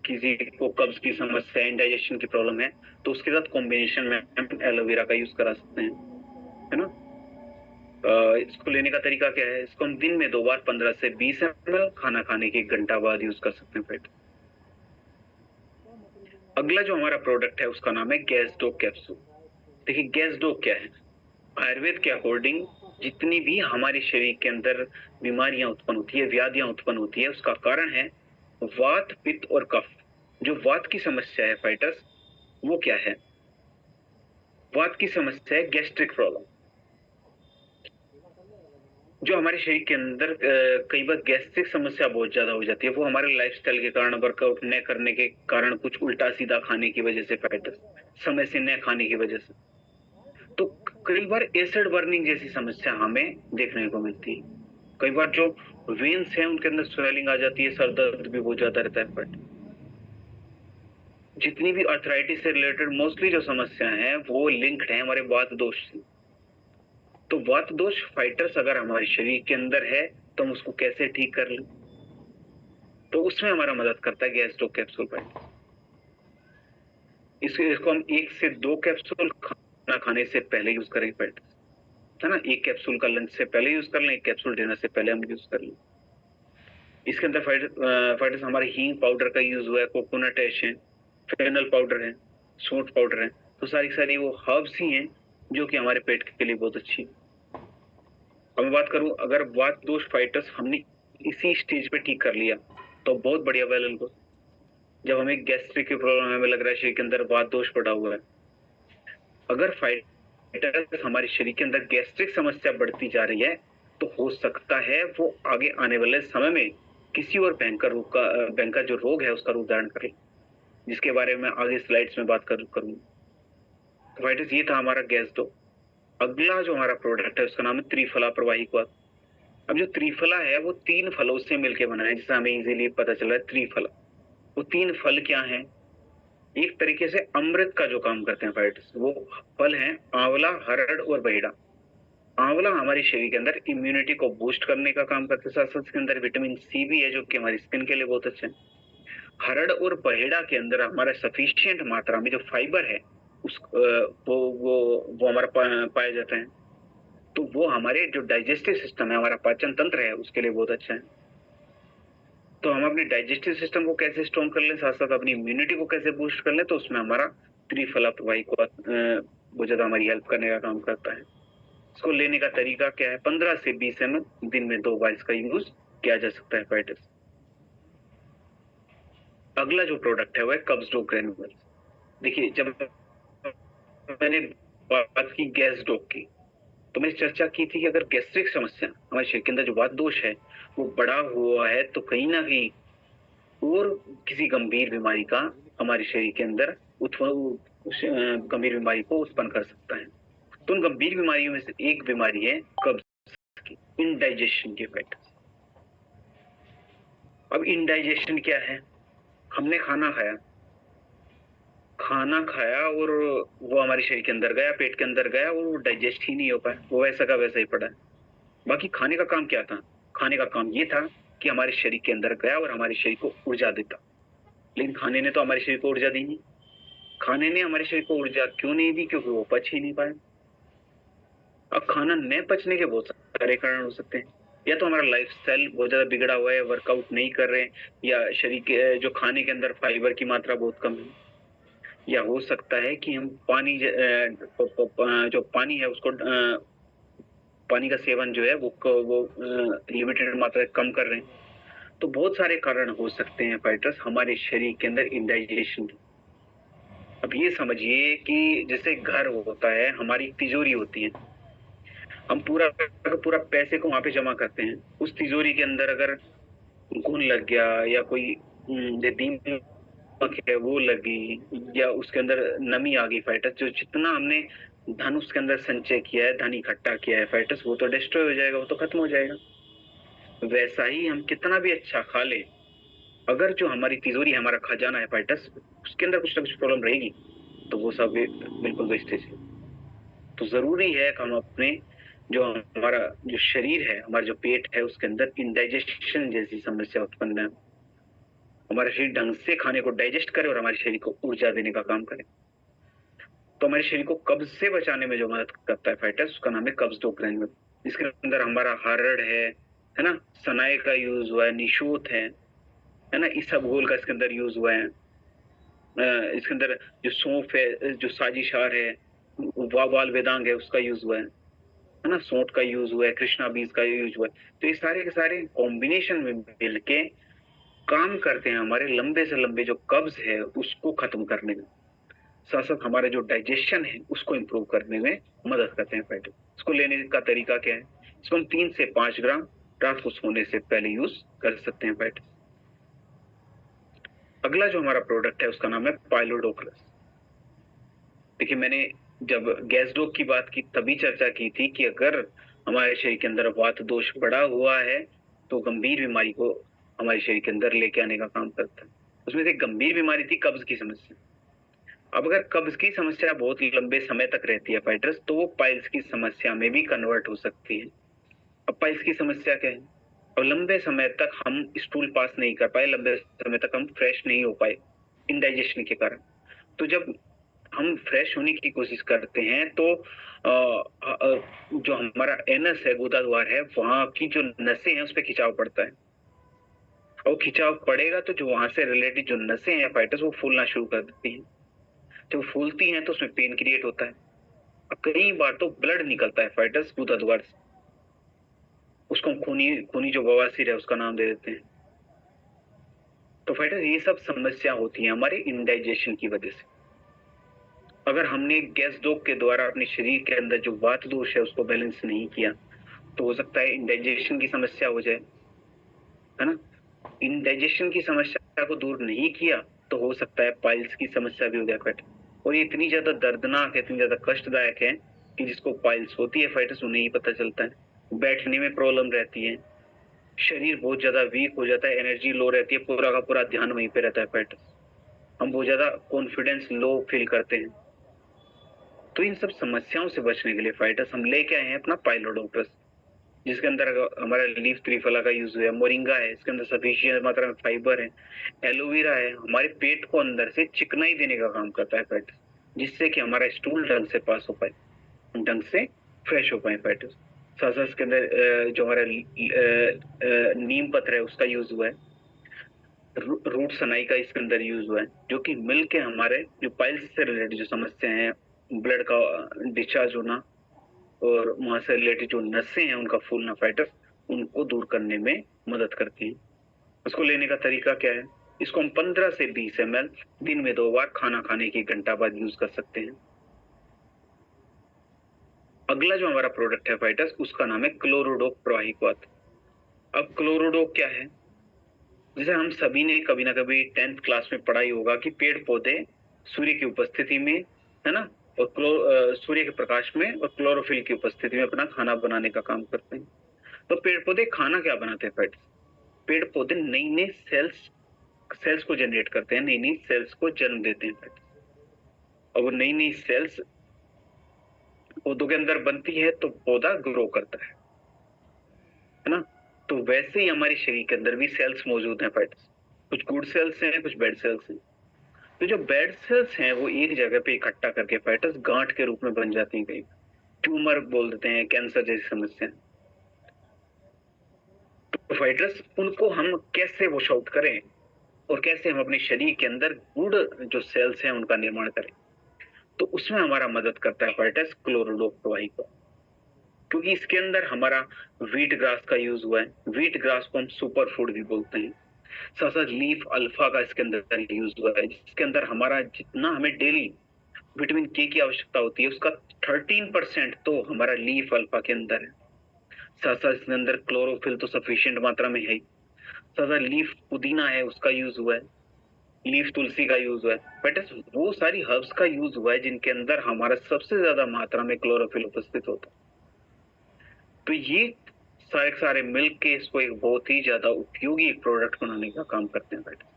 किसी को कब्ज की समस्या, इंडाइजेशन की प्रॉब्लम है तो उसके साथ कॉम्बिनेशन में हम एलोवेरा का यूज करा सकते हैं, है ना। इसको लेने का तरीका क्या है, इसको हम दिन में 2 बार 15 से 20 ml खाना खाने के 1 घंटा बाद यूज कर सकते हैं फाइटस। अगला जो हमारा प्रोडक्ट है उसका नाम है गैसडो कैप्सूल। देखिए गैसडो क्या है, आयुर्वेद के अकॉर्डिंग जितनी भी हमारे शरीर के अंदर बीमारियां उत्पन्न होती है, व्याधियां उत्पन्न होती है, उसका कारण है वात, पित्त और कफ। जो वात की समस्या है फाइटर्स, वो क्या है, वात की समस्या है गैस्ट्रिक प्रॉब्लम। जो हमारे शरीर के अंदर कई बार गैस्ट्रिक समस्या बहुत ज्यादा हो जाती है, वो हमारे लाइफस्टाइल के कारण, वर्कआउट न करने के कारण, कुछ उल्टा सीधा खाने की वजह से फाइटर्स, समय से न खाने की वजह से, तो कई बार एसिड बर्निंग जैसी समस्या हमें देखने को मिलती है। कई बार जो वेन्स हैं उनके अंदर स्वेलिंग आ जाती है, सर दर्द भी बहुत ज्यादा रहता है। बट जितनी भी अर्थराइटिस से रिलेटेड मोस्टली जो समस्या है वो लिंक्ड है हमारे वात दोष से। तो वात दोष फाइटर्स अगर हमारे शरीर के अंदर है तो हम उसको कैसे ठीक कर लें, तो उसमें हमारा मदद करता है गैस्ट्रो कैप्सूल फाइटर। इसको हम 1 से 2 कैप्सूल खाना खाने से पहले यूज करें फाइटर, है ना। 1 कैप्सूल का लंच से पहले यूज कर लें, 1 कैप्सूल डिनर से पहले हम यूज कर लें। इसके अंदर फाइटर्स हमारे हींग पाउडर का यूज हुआ है, कोकोनट ऐश है, फेनल पाउडर है, सूंठ पाउडर है, तो सारी वो हर्ब्स ही हैं जो कि हमारे पेट के लिए बहुत अच्छी है। अब मैं बात करूं, अगर वात दोष फाइटर्स हमने इसी स्टेज पे ठीक कर लिया तो बहुत बढ़िया बैलेंस हो। जब हमें गैस्ट्रिक की प्रॉब्लम, हमें लग रहा है शरीर के अंदर वात दोष पड़ा हुआ है, अगर फाइटर्स हमारे शरीर के अंदर गैस्ट्रिक समस्या बढ़ती जा रही है तो हो सकता है वो आगे आने वाले समय में किसी और भयंकर जो रोग है उसका रूप धारण करे, जिसके बारे में आगे स्लाइड्स में बात करूंगा। तो फाइटर्स ये था हमारा गैस दो। अगला जो हमारा प्रोडक्ट है उसका नाम है त्रिफला प्रवाही क्वाथ। अब जो त्रिफला है वो 3 फलों से मिलकर बना है, जिससे हमें इजीली पता चल रहा है त्रिफला। वो 3 फल क्या हैं, एक तरीके से अमृत का जो काम करते हैं फाइटर्स, वो फल हैं आंवला, हरड़ और बहेड़ा। आंवला हमारे शरीर के अंदर इम्यूनिटी को बूस्ट करने का काम करते हैं, साथ साथ इसके अंदर विटामिन सी भी है जो कि हमारी स्किन के लिए बहुत अच्छा है। हरड़ और बहेड़ा के अंदर हमारा सफिशिएंट मात्रा में जो फाइबर है उस वो हमारा पाया जाता है, तो वो हमारे जो डाइजेस्टिव सिस्टम है, हमारा पाचन तंत्र है, उसके लिए बहुत अच्छा है। तो हम अपने डाइजेस्टिव सिस्टम को कैसे स्ट्रॉन्ग कर लें, साथ साथ अपनी इम्यूनिटी को कैसे बूस्ट कर लें, तो उसमें हमारा त्रिफला प्रवाही को बहुत ज्यादा हमारी हेल्प करने का काम करता है। इसको लेने का तरीका क्या है? 15 से 20 ml दिन में 2 बार इसका यूज किया जा सकता है फाइटर्स। अगला जो प्रोडक्ट है वो है कब्ज डॉग ग्रेनुअल्स। देखिए, जब मैंने बात की गैस डॉग की, तो मैंने चर्चा की थी कि अगर गैस्ट्रिक समस्या, हमारे शरीर के अंदर जो वात दोष है वो बढ़ा हुआ है, तो कहीं ना कहीं और किसी गंभीर बीमारी का हमारे शरीर के अंदर उस गंभीर बीमारी को उत्पन्न कर सकता है। तो उन गंभीर बीमारियों में से एक बीमारी है कब्ज की, इंडाइजेशन के फैक्टर्स। अब इंडाइजेशन क्या है? हमने खाना खाया और वो हमारे शरीर के अंदर गया, पेट के अंदर गया और वो डाइजेस्ट ही नहीं हो पाया, वो वैसा का वैसा ही पड़ा है। बाकी खाने का काम क्या था? खाने का काम ये था कि हमारे शरीर के अंदर गया और हमारे शरीर को ऊर्जा देता। लेकिन खाने ने तो हमारे शरीर को ऊर्जा दी नहीं। खाने ने हमारे शरीर को ऊर्जा क्यों नहीं दी? क्योंकि वो पच ही नहीं पाया। अब खाना न पचने के बहुत सारे कारण हो सकते हैं। या तो हमारा लाइफ स्टाइल बहुत ज्यादा बिगड़ा हुआ है, वर्कआउट नहीं कर रहे हैं, या शरीर के जो खाने के अंदर फाइबर की मात्रा बहुत कम है। या हो सकता है कि हम जो पानी है उसको पानी का सेवन जो है वो लिमिटेड मात्रा कम कर रहे हैं। तो बहुत सारे कारण हो सकते हैं फाइटर्स हमारे शरीर के अंदर इंडाइजेशन के। अब ये समझिए कि जैसे घर होता है, हमारी तिजोरी होती है, हम पूरा पैसे को वहां पे जमा करते हैं। उस तिजोरी के अंदर अगर घुन लग गया या कोई दीमक है वो लगी, या उसके अंदर नमी आ गई फाइटर्स, जो जितना हमने धन उसके अंदर संचय किया है, धन इकट्ठा किया है फाइटर्स, वो तो डिस्ट्रॉय हो जाएगा, वो तो खत्म हो जाएगा। वैसा ही हम कितना भी अच्छा खा ले, अगर जो हमारी तिजोरी है, हमारा खजाना है फाइटर्स, उसके अंदर कुछ ना कुछ प्रॉब्लम रहेगी, तो वो सब बिल्कुल वेस्टेज है। तो जरूरी है कि हम अपने जो हमारा जो शरीर है, हमारा जो पेट है, उसके अंदर इंडाइजेशन जैसी समस्या उत्पन्न है, हमारा शरीर ढंग से खाने को डाइजेस्ट करे और हमारे शरीर को ऊर्जा देने का काम करे। तो हमारे शरीर को कब्ज से बचाने में जो मदद करता है फाइटर्स, उसका नाम है कब्ज डॉग ग्रैन्युल। इसके अंदर हमारा हरड़ है ना, सनाई का यूज हुआ है, निशोत है ना, इसबगोल का इसके अंदर यूज हुआ है। इसके अंदर जो सौंफ है, जो साजिशार है, वावाल वेदांग है, उसका यूज हुआ है ना, सौंठ का यूज हुआ है, कृष्णा बीज का यूज हुआ है। तो ये सारे के सारे कॉम्बिनेशन में मिलके काम करते हैं हमारे लंबे से लंबे जो कब्ज है उसको खत्म करने में, साथ साथ हमारे जो डाइजेशन है उसको इंप्रूव करने में मदद करते हैं फाइटर। इसको लेने का तरीका क्या है? इसको हम 3 से 5 ग्राम रात को सोने से पहले यूज कर सकते हैं फाइटर। अगला जो हमारा प्रोडक्ट है उसका नाम है पाइलोडोक्लस। देखिए, मैंने जब गैस डॉग की बात की तभी चर्चा की थी कि अगर हमारे शरीर के अंदर वात दोष बढ़ा हुआ है तो गंभीर बीमारी को हमारे शरीर के अंदर लेके आने का काम करता है। उसमें से गंभीर बीमारी थी कब्ज की समस्या। अब अगर कब्ज की समस्या बहुत लंबे समय तक रहती है फाइटर्स, तो वो पाइल्स की समस्या में भी कन्वर्ट हो सकती है। अब पाइल्स की समस्या क्या है? अब लंबे समय तक हम स्टूल पास नहीं कर पाए, लंबे समय तक हम फ्रेश नहीं हो पाए इंडाइजेशन के कारण। तो जब हम फ्रेश होने की कोशिश करते हैं तो जो हमारा एनस है, गुदा द्वार है, वहां की जो नसें हैं उस पर खिंचाव पड़ता है, और खिंचाव पड़ेगा तो जो वहां से रिलेटेड जो नसें हैं फाइटर्स वो फूलना शुरू कर देती हैं। जब फूलती हैं तो उसमें पेन क्रिएट होता है। अब कई बार तो ब्लड निकलता है फाइटर्स गुदा द्वार से, उसको हम खूनी खूनी जो बवासीर है उसका नाम दे देते हैं। तो फाइटर्स ये सब समस्या होती है हमारे इंडाइजेशन की वजह से। अगर हमने गैस डॉग के द्वारा अपने शरीर के अंदर जो वात दोष है उसको बैलेंस नहीं किया, तो हो सकता है इंडाइजेशन की समस्या हो जाए, है ना। इंडाइजेशन की समस्या को दूर नहीं किया तो हो सकता है पाइल्स की समस्या भी हो जाए फाइटर। और ये इतनी ज्यादा दर्दनाक है, इतनी ज्यादा कष्टदायक है कि जिसको पाइल्स होती है फाइटर्स उन्हें ही पता चलता है। बैठने में प्रॉब्लम रहती है, शरीर बहुत ज्यादा वीक हो जाता है, एनर्जी लो रहती है, पूरा का पूरा ध्यान वहीं पे रहता है फाइटर्स, हम बहुत ज्यादा कॉन्फिडेंस लो फील करते हैं। तो इन सब समस्याओं से बचने के लिए फाइटर्स हम लेके आए हैं अपना पाइलोडोक्टस, जिसके अंदर हमारा लीफ त्रिफला का यूज है, मोरिंगा है, इसके अंदर सफिशिएंट मात्रा में फाइबर है, एलोवेरा है, हमारे पेट को अंदर से चिकनाई देने का काम करता है फाइटर्स, जिससे कि हमारा स्टूल ढंग से पास हो पाए, ढंग से फ्रेश हो पाए फाइटर्स। साथ साथ इसके अंदर जो हमारा नीम पत्र है उसका यूज हुआ है। रूट सनाई का इसके अंदर यूज हुआ है, जो कि मिल के हमारे जो पाइल्स से रिलेटेड जो समस्या है, ब्लड का डिस्चार्ज होना और वहां से रिलेटेड जो नसें हैं उनका फूलना फाइटस, उनको दूर करने में मदद करती हैं। उसको लेने का तरीका क्या है? इसको हम 15 से 20 ml दिन में 2 बार खाना खाने के 1 घंटा बाद यूज कर सकते हैं। अगला जो हमारा प्रोडक्ट है फाइटस, उसका नाम है क्लोरोडोक प्रवाहिकवात। अब क्लोरोडोक क्या है? जैसे हम सभी ने कभी ना कभी 10th क्लास में पढ़ा ही होगा कि पेड़ पौधे सूर्य की उपस्थिति में, है ना, और सूर्य के प्रकाश में और क्लोरोफिल की उपस्थिति में अपना खाना बनाने का काम करते हैं। तो पेड़ पौधे खाना क्या बनाते हैं फ्रेंड्स? पेड़ पौधे नई नई सेल्स को जनरेट करते हैं, नई नई सेल्स को जन्म देते हैं फ्रेंड्स। और वो नई नई सेल्स पौधों के अंदर बनती है तो पौधा ग्रो करता है ना। तो वैसे ही हमारे शरीर के अंदर भी सेल्स मौजूद हैं फ्रेंड्स। कुछ गुड सेल्स हैं, कुछ बैड सेल्स हैं। तो जो बैड सेल्स हैं वो एक जगह पे इकट्ठा करके फाइटस गांठ के रूप में बन जाती हैं, कहीं ट्यूमर बोल देते हैं, कैंसर जैसी समस्या। तो फाइटस उनको हम कैसे वॉश आउट करें और कैसे हम अपने शरीर के अंदर गुड जो सेल्स हैं उनका निर्माण करें, तो उसमें हमारा मदद करता है फाइटस क्लोरोडोक प्रवाहिकवात। क्योंकि इसके अंदर हमारा व्हीट ग्रास का यूज हुआ है। व्हीट ग्रास को हम सुपर फूड भी बोलते हैं। साथ साथ लीफ अल्फा का इसके अंदर यूज हुआ है, जिसके अंदर हमारा जितना हमें डेली विटामिन के की आवश्यकता होती है उसका 13% तो हमारा लीफ अल्फा के अंदर है। साथ साथ इसके अंदर क्लोरोफिल तो सफिशिएंट मात्रा में है। साथ साथ लीफ पुदीना है उसका यूज हुआ है, लीफ तुलसी का यूज हुआ है। बट वो सारी हर्ब्स का यूज हुआ है जिनके अंदर हमारा सबसे ज्यादा मात्रा में क्लोरोफिल उपस्थित होता है। तो ये सारे मिल के इसको एक बहुत ही ज्यादा उपयोगी प्रोडक्ट बनाने का काम करते हैं बेटा,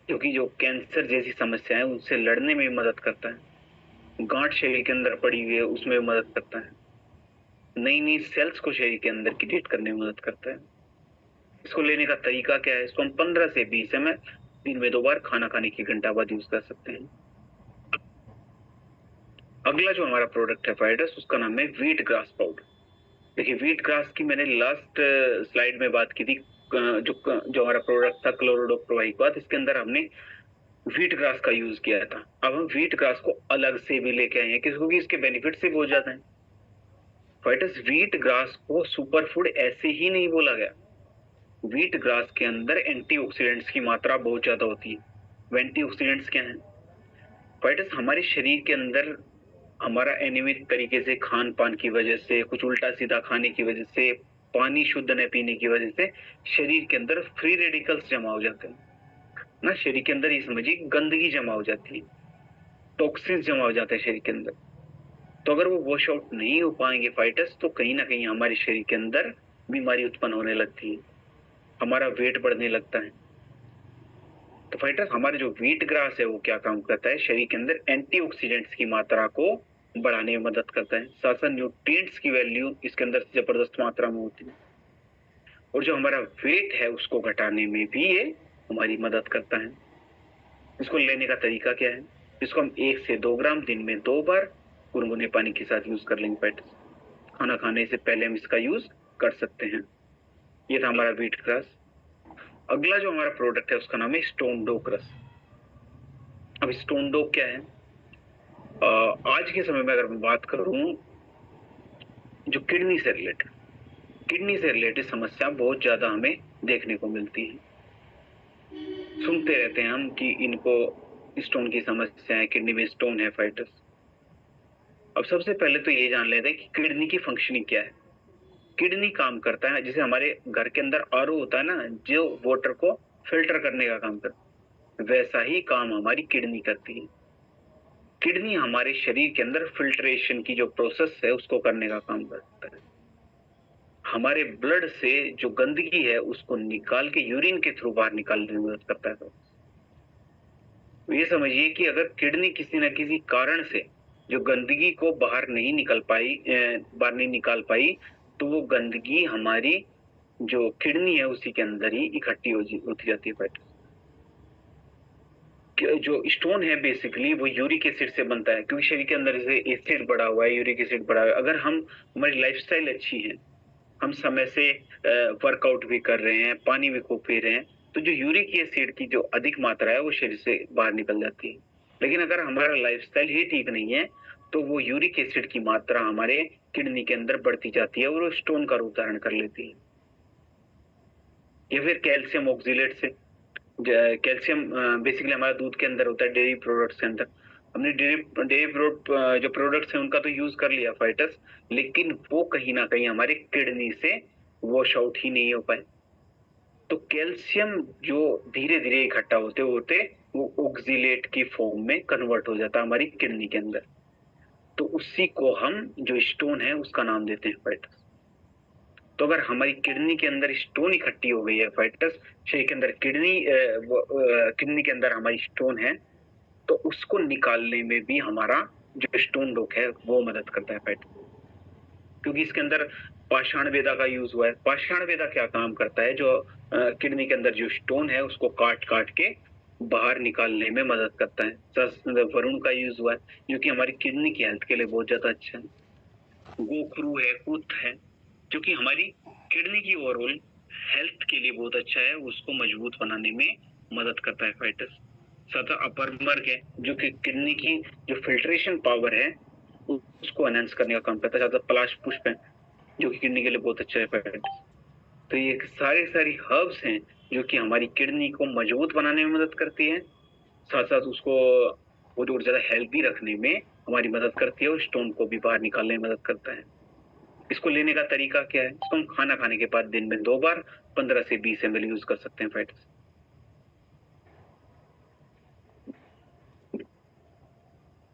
क्योंकि जो कैंसर जैसी समस्या है उनसे लड़ने में मदद करता है, गांठ शरीर के अंदर पड़ी हुई है उसमें मदद करता है, नई नई सेल्स को शरीर के अंदर क्रिएट करने में मदद करता है। इसको लेने का तरीका क्या है? इसको हम 15 से 20 ml दिन में 2 बार खाना खाने के घंटा बाद यूज कर सकते हैं। अगला जो हमारा प्रोडक्ट है फाइडस, उसका नाम है व्हीट ग्रास पाउडर। देखिए व्हीट ग्रास की मैंने लास्ट स्लाइड में बात की थी। जो हमारा प्रोडक्ट था क्लोरोडोक प्रवाहिकवात, इसके अंदर हमने व्हीट ग्रास का यूज किया था। अब हम व्हीट ग्रास को अलग से भी लेके आए हैं क्योंकि इसके बेनिफिट से बहुत ज्यादा है। फाइटस व्हीट ग्रास को सुपर फूड ऐसे ही नहीं बोला गया। व्हीट ग्रास के अंदर एंटीऑक्सीडेंट्स की मात्रा बहुत ज्यादा होती है। वो एंटीऑक्सीडेंट्स क्या हैं? फाइटस हमारे शरीर के अंदर हमारा एनीमिक तरीके से खान पान की वजह से, कुछ उल्टा सीधा खाने की वजह से, पानी शुद्ध न पीने की वजह से शरीर के अंदर फ्री रेडिकल्स जमा हो जाते हैं ना। शरीर के अंदर ये समझिए गंदगी जमा हो जाती है, टॉक्सिन्स जमा हो जाते हैं शरीर के अंदर। तो अगर वो वॉश आउट नहीं हो पाएंगे फाइटस, तो कहीं ना कहीं हमारे शरीर के अंदर बीमारी उत्पन्न होने लगती है, हमारा वेट बढ़ने लगता है। तो फाइटस हमारे जो व्हीट ग्रास है वो क्या काम करता है? शरीर के अंदर एंटीऑक्सीडेंट्स की मात्रा को बढ़ाने में मदद करता है। साथ साथ न्यूट्रिएंट्स की वैल्यू इसके अंदर जबरदस्त मात्रा में होती है, और जो हमारा वेट है उसको घटाने में भी ये हमारी मदद करता है। इसको लेने का तरीका क्या है? इसको हम 1 से 2 ग्राम दिन में 2 बार गुनगुने पानी के साथ यूज कर लेंगे फाइटस। खाना खाने से पहले हम इसका यूज कर सकते हैं। ये था हमारा व्हीट ग्रास। अगला जो हमारा प्रोडक्ट है उसका नाम है स्टोन डोक रस। अब स्टोन डोक क्या है? आज के समय में अगर मैं बात करूं, जो किडनी से रिलेटेड समस्या बहुत ज्यादा हमें देखने को मिलती है। सुनते रहते हैं हम कि इनको स्टोन की समस्या है, किडनी में स्टोन है फाइटस। अब सबसे पहले तो ये जान लेते हैं कि किडनी की फंक्शनिंग क्या है। किडनी काम करता है, जैसे हमारे घर के अंदर आरओ होता है ना, जो वाटर को फिल्टर करने का काम करता है, वैसा ही काम हमारी किडनी करती है। किडनी हमारे शरीर के अंदर फिल्ट्रेशन की जो प्रोसेस है उसको करने का काम करता है। हमारे ब्लड से जो गंदगी है उसको निकाल के यूरिन के थ्रू बाहर निकालने में मदद करता है। तो ये समझिए कि अगर किडनी किसी न किसी कारण से जो गंदगी को बाहर नहीं निकाल पाई, तो वो गंदगी हमारी जो किडनी है उसी के अंदर ही इकट्ठी होती जाती है। जो स्टोन है बेसिकली वो यूरिक एसिड से बनता है, क्योंकि शरीर के अंदर से एसिड बढ़ा हुआ है, यूरिक एसिड बढ़ा हुआ है। अगर हमारी लाइफस्टाइल अच्छी है, हम समय से वर्कआउट भी कर रहे हैं, पानी भी खूब पी रहे हैं, तो जो यूरिक एसिड की जो अधिक मात्रा है वो शरीर से बाहर निकल जाती है। लेकिन अगर हमारा लाइफस्टाइल ही ठीक नहीं है तो वो यूरिक एसिड की मात्रा हमारे किडनी के अंदर बढ़ती जाती है और वो स्टोन का रूप धारण कर लेती है। या फिर कैल्शियम ऑक्सीलेट से, कैल्शियम बेसिकली हमारा दूध के अंदर होता है, डेयरी प्रोडक्ट्स के अंदर। हमने डेयरी प्रोडक्ट जो प्रोडक्ट्स हैं उनका तो यूज कर लिया फाइटर्स, लेकिन वो कहीं ना कहीं हमारे किडनी से वॉश आउट ही नहीं हो पाए। तो कैल्शियम जो धीरे धीरे इकट्ठा होते होते वो ऑक्सीलेट की फॉर्म में कन्वर्ट हो जाता है हमारी किडनी के अंदर। तो उसी को हम जो स्टोन है उसका नाम देते हैं फाइटर्स। तो अगर हमारी किडनी के अंदर स्टोन इकट्ठी हो गई है फाइटर्स, शरीर के अंदर किडनी के अंदर हमारी स्टोन है, तो उसको निकालने में भी हमारा जो स्टोन रोग है वो मदद करता है फाइटर्स। क्योंकि इसके अंदर पाषाण वेदा का यूज हुआ है। पाषाण वेदा क्या काम करता है, जो किडनी के अंदर जो स्टोन है उसको काट काट के बाहर निकालने में मदद करता है। वरुण का यूज हुआ है जो कि हमारी किडनी की हेल्थ के लिए बहुत ज्यादा अच्छा है। गोखरू है, कुथ है, जो कि हमारी किडनी की ओवरऑल हेल्थ के लिए बहुत अच्छा है, उसको मजबूत बनाने में मदद करता है फाइटर्स। साथ अपरमर्ग है जो कि किडनी की जो फिल्ट्रेशन पावर है उसको एनहांस करने का काम करता है। ज्यादा पलाश पुष्प है जो कि किडनी के लिए बहुत अच्छा है फाइटर्स। तो ये सारी हर्ब्स हैं जो कि हमारी किडनी को मजबूत बनाने में मदद करती है, साथ साथ उसको और ज्यादा हेल्दी रखने में हमारी मदद करती है और स्टोन को भी बाहर निकालने में मदद करता है। इसको लेने का तरीका क्या है, इसको हम खाना खाने के बाद दिन में 2 बार 15 से 20 ml यूज कर सकते हैं फाइटर्स।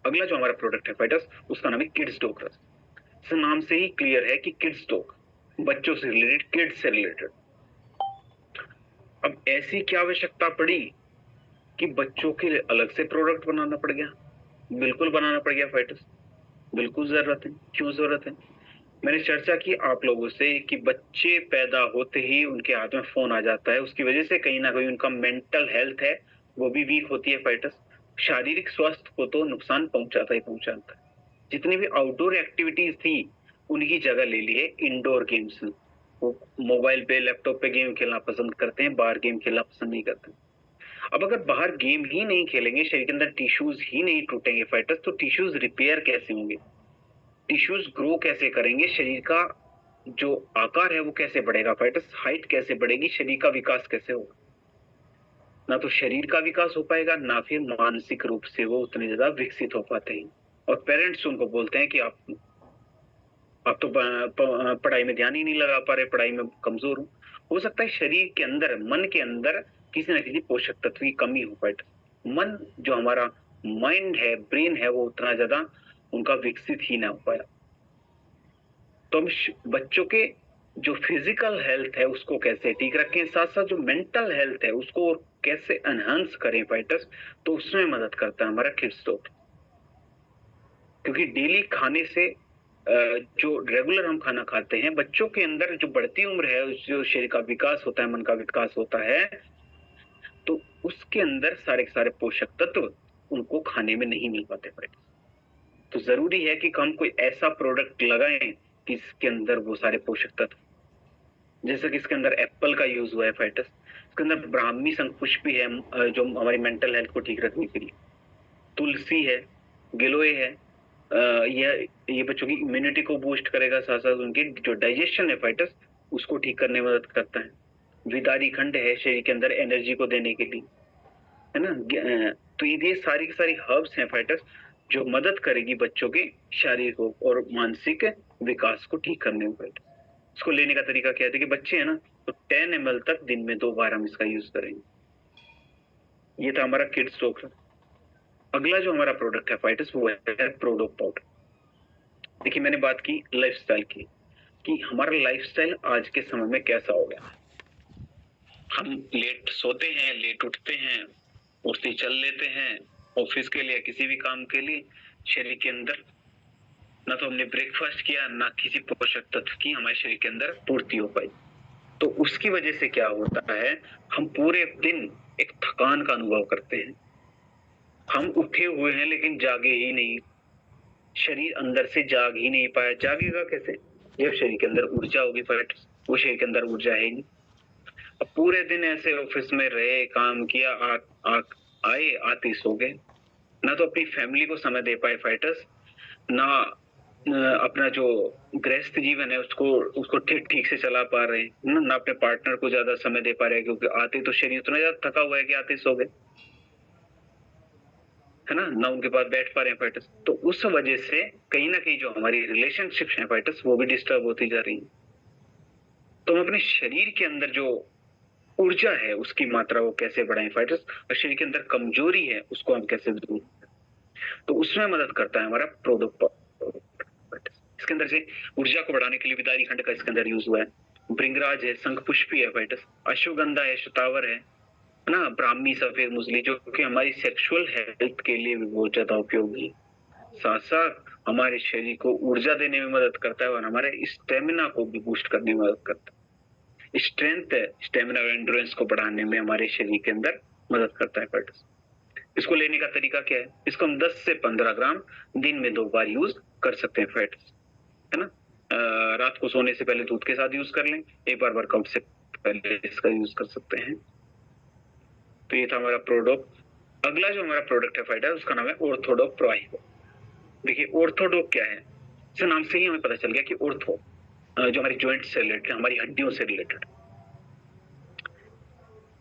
अगला जो हमारा प्रोडक्ट है फाइटर्स उसका नाम है किड्स डॉग रस। इस नाम से ही क्लियर है कि किड्स डॉग, बच्चों से रिलेटेड, किड्स से रिलेटेड। अब ऐसी क्या आवश्यकता पड़ी कि बच्चों के लिए अलग से प्रोडक्ट बनाना पड़ गया? बिल्कुल बनाना पड़ गया फाइटर्स, बिल्कुल जरूरत है। क्यों जरूरत है? मैंने चर्चा की आप लोगों से कि बच्चे पैदा होते ही उनके हाथ में फोन आ जाता है, उसकी वजह से कहीं ना कहीं उनका मेंटल हेल्थ है वो भी वीक होती है फाइटर्स। शारीरिक स्वास्थ्य को तो नुकसान पहुंचाता ही पहुंचाता है। जितनी भी आउटडोर एक्टिविटीज थी उनकी जगह ले लिए इंडोर गेम्स। वो मोबाइल पे लैपटॉप पे गेम खेलना पसंद करते हैं, बाहर गेम खेलना पसंद नहीं करते। अब अगर बाहर गेम ही नहीं खेलेंगे, शरीर के अंदर टिश्यूज ही नहीं टूटेंगे फाइटर्स, तो टिश्यूज रिपेयर कैसे होंगे, टिश्यूज ग्रो कैसे करेंगे, शरीर का जो आकार है वो कैसे बढ़ेगा फाइटर्स, हाइट कैसे बढ़ेगी, शरीर का विकास कैसे होगा? ना तो शरीर का विकास हो पाएगा, ना फिर मानसिक रूप से वो उतने ज्यादा विकसित हो पाते हैं। और पेरेंट्स उनको बोलते हैं कि आप तो पढ़ाई में ध्यान ही नहीं लगा पा रहे, पढ़ाई में कमजोर हो सकता है शरीर के अंदर, मन के अंदर किसी न किसी पोषक तत्व की कमी हो पाए। मन जो हमारा माइंड है, ब्रेन है, वो उतना ज्यादा उनका विकसित ही ना हो पाया। तो हम बच्चों के जो फिजिकल हेल्थ है उसको कैसे ठीक रखें, साथ साथ जो मेंटल हेल्थ है उसको कैसे एनहांस करें फाइटर्स, तो उसमें मदद करता है हमारा किड्स डॉग। क्योंकि डेली खाने से जो रेगुलर हम खाना खाते हैं, बच्चों के अंदर जो बढ़ती उम्र है, जो शरीर का विकास होता है, मन का विकास होता है, तो उसके अंदर सारे के सारे पोषक तत्व उनको खाने में नहीं मिल पाते फाइटर्स। तो जरूरी है कि हम कोई ऐसा प्रोडक्ट लगाएं कि इसके अंदर वो सारे पोषक तत्व, जैसे कि इसके अंदर एप्पल का यूज हुआ है फाइटर्स, इसके अंदर ब्राह्मी शंखपुष्पी है जो हमारी मेंटल हेल्थ को ठीक रखने के लिए, तुलसी है, गिलोय है, ये बच्चों की इम्यूनिटी को बूस्ट करेगा, साथ साथ उनकी जो डाइजेशन है फाइटर्स उसको ठीक करने में मदद करता है। विदारी खंड है शरीर के अंदर एनर्जी को देने के लिए, है ना। तो ये सारी की सारी हर्ब्स हैं फाइटर्स जो मदद करेगी बच्चों के शारीरिक और मानसिक विकास को ठीक करने में फाइटर्स। इसको लेने का तरीका क्या है कि बच्चे है ना, तो 10 ml तक दिन में 2 बार हम इसका यूज करेंगे। ये था हमारा किड्स डॉग। अगला जो हमारा प्रोडक्ट है फाइटर्स वो है प्रोडो पाउडर। देखिए मैंने बात की लाइफस्टाइल की कि हमारा लाइफस्टाइल आज के समय में कैसा हो गया। हम लेट सोते हैं, लेट उठते हैं, उठते चल लेते हैं ऑफिस के लिए, किसी भी काम के लिए। शरीर के अंदर ना तो हमने ब्रेकफास्ट किया, ना किसी पोषक तत्व की हमारे शरीर के अंदर पूर्ति हो पाई। तो उसकी वजह से क्या होता है, हम पूरे दिन एक थकान का अनुभव करते हैं। हम उठे हुए हैं लेकिन जागे ही नहीं, शरीर अंदर से जाग ही नहीं पाया। जागेगा कैसे जब शरीर के अंदर ऊर्जा होगी फाइटर्स, वो शरीर के अंदर ऊर्जा है ही नहीं। अब पूरे दिन ऐसे ऑफिस में रहे, काम किया, आए आते सो गए, ना तो अपनी फैमिली को समय दे पाए फाइटर्स, ना अपना जो गृहस्थ जीवन है उसको ठीक ठीक से चला पा रहे हैं, ना अपने पार्टनर को ज्यादा समय दे पा रहे हैं, क्योंकि आते तो शरीर इतना ज्यादा थका हुआ है कि आते सो गए, है ना उनके पास बैठ पा रहे हैं फाइटर्स। तो उस वजह से कहीं ना कहीं जो हमारी रिलेशनशिप्स हैं फाइटर्स वो भी डिस्टर्ब होती जा रही है। तो हम अपने शरीर के अंदर जो ऊर्जा है उसकी मात्रा वो कैसे बढ़ाएं फाइटर्स, और शरीर के अंदर कमजोरी है उसको हम कैसे दूर, तो उसमें मदद करता है हमारा प्रोडक्ट। इसके अंदर से ऊर्जा को बढ़ाने के लिए विदारी खंड का इसके अंदर यूज हुआ है, भृंगराज है, शंख पुष्पी है फाइटर्स, अश्वगंधा है, शतावर है ना, ब्राह्मी सफेद मुसली, जो कि हमारी सेक्सुअल हेल्थ के लिए भी बहुत ज्यादा उपयोगी है। साथ साथ हमारे शरीर को ऊर्जा देने में मदद करता है और हमारे स्टेमिना को भी बूस्ट करने में मदद करता है। स्ट्रेंथ है, स्टेमिना और एंड्योरेंस को बढ़ाने में हमारे शरीर के अंदर मदद करता है फाइटर्स। इसको लेने का तरीका क्या है, इसको हम 10 से 15 ग्राम दिन में 2 बार यूज कर सकते हैं फाइटर्स, है ना। रात को सोने से पहले दूध के साथ यूज कर लें, एक बार वर्कआउट से पहले इसका यूज कर सकते हैं। तो ये था हमारा प्रोडक्ट। अगला जो हमारा प्रोडक्ट है फाइटर उसका नाम है ऑर्थोडॉक प्रो आइको। देखिए ऑर्थोडॉक क्या है, इस नाम से ही हमें पता चल गया कि ऑर्थो जो हमारी जॉइंट से रिलेटेड, हमारी हड्डियों से रिलेटेड,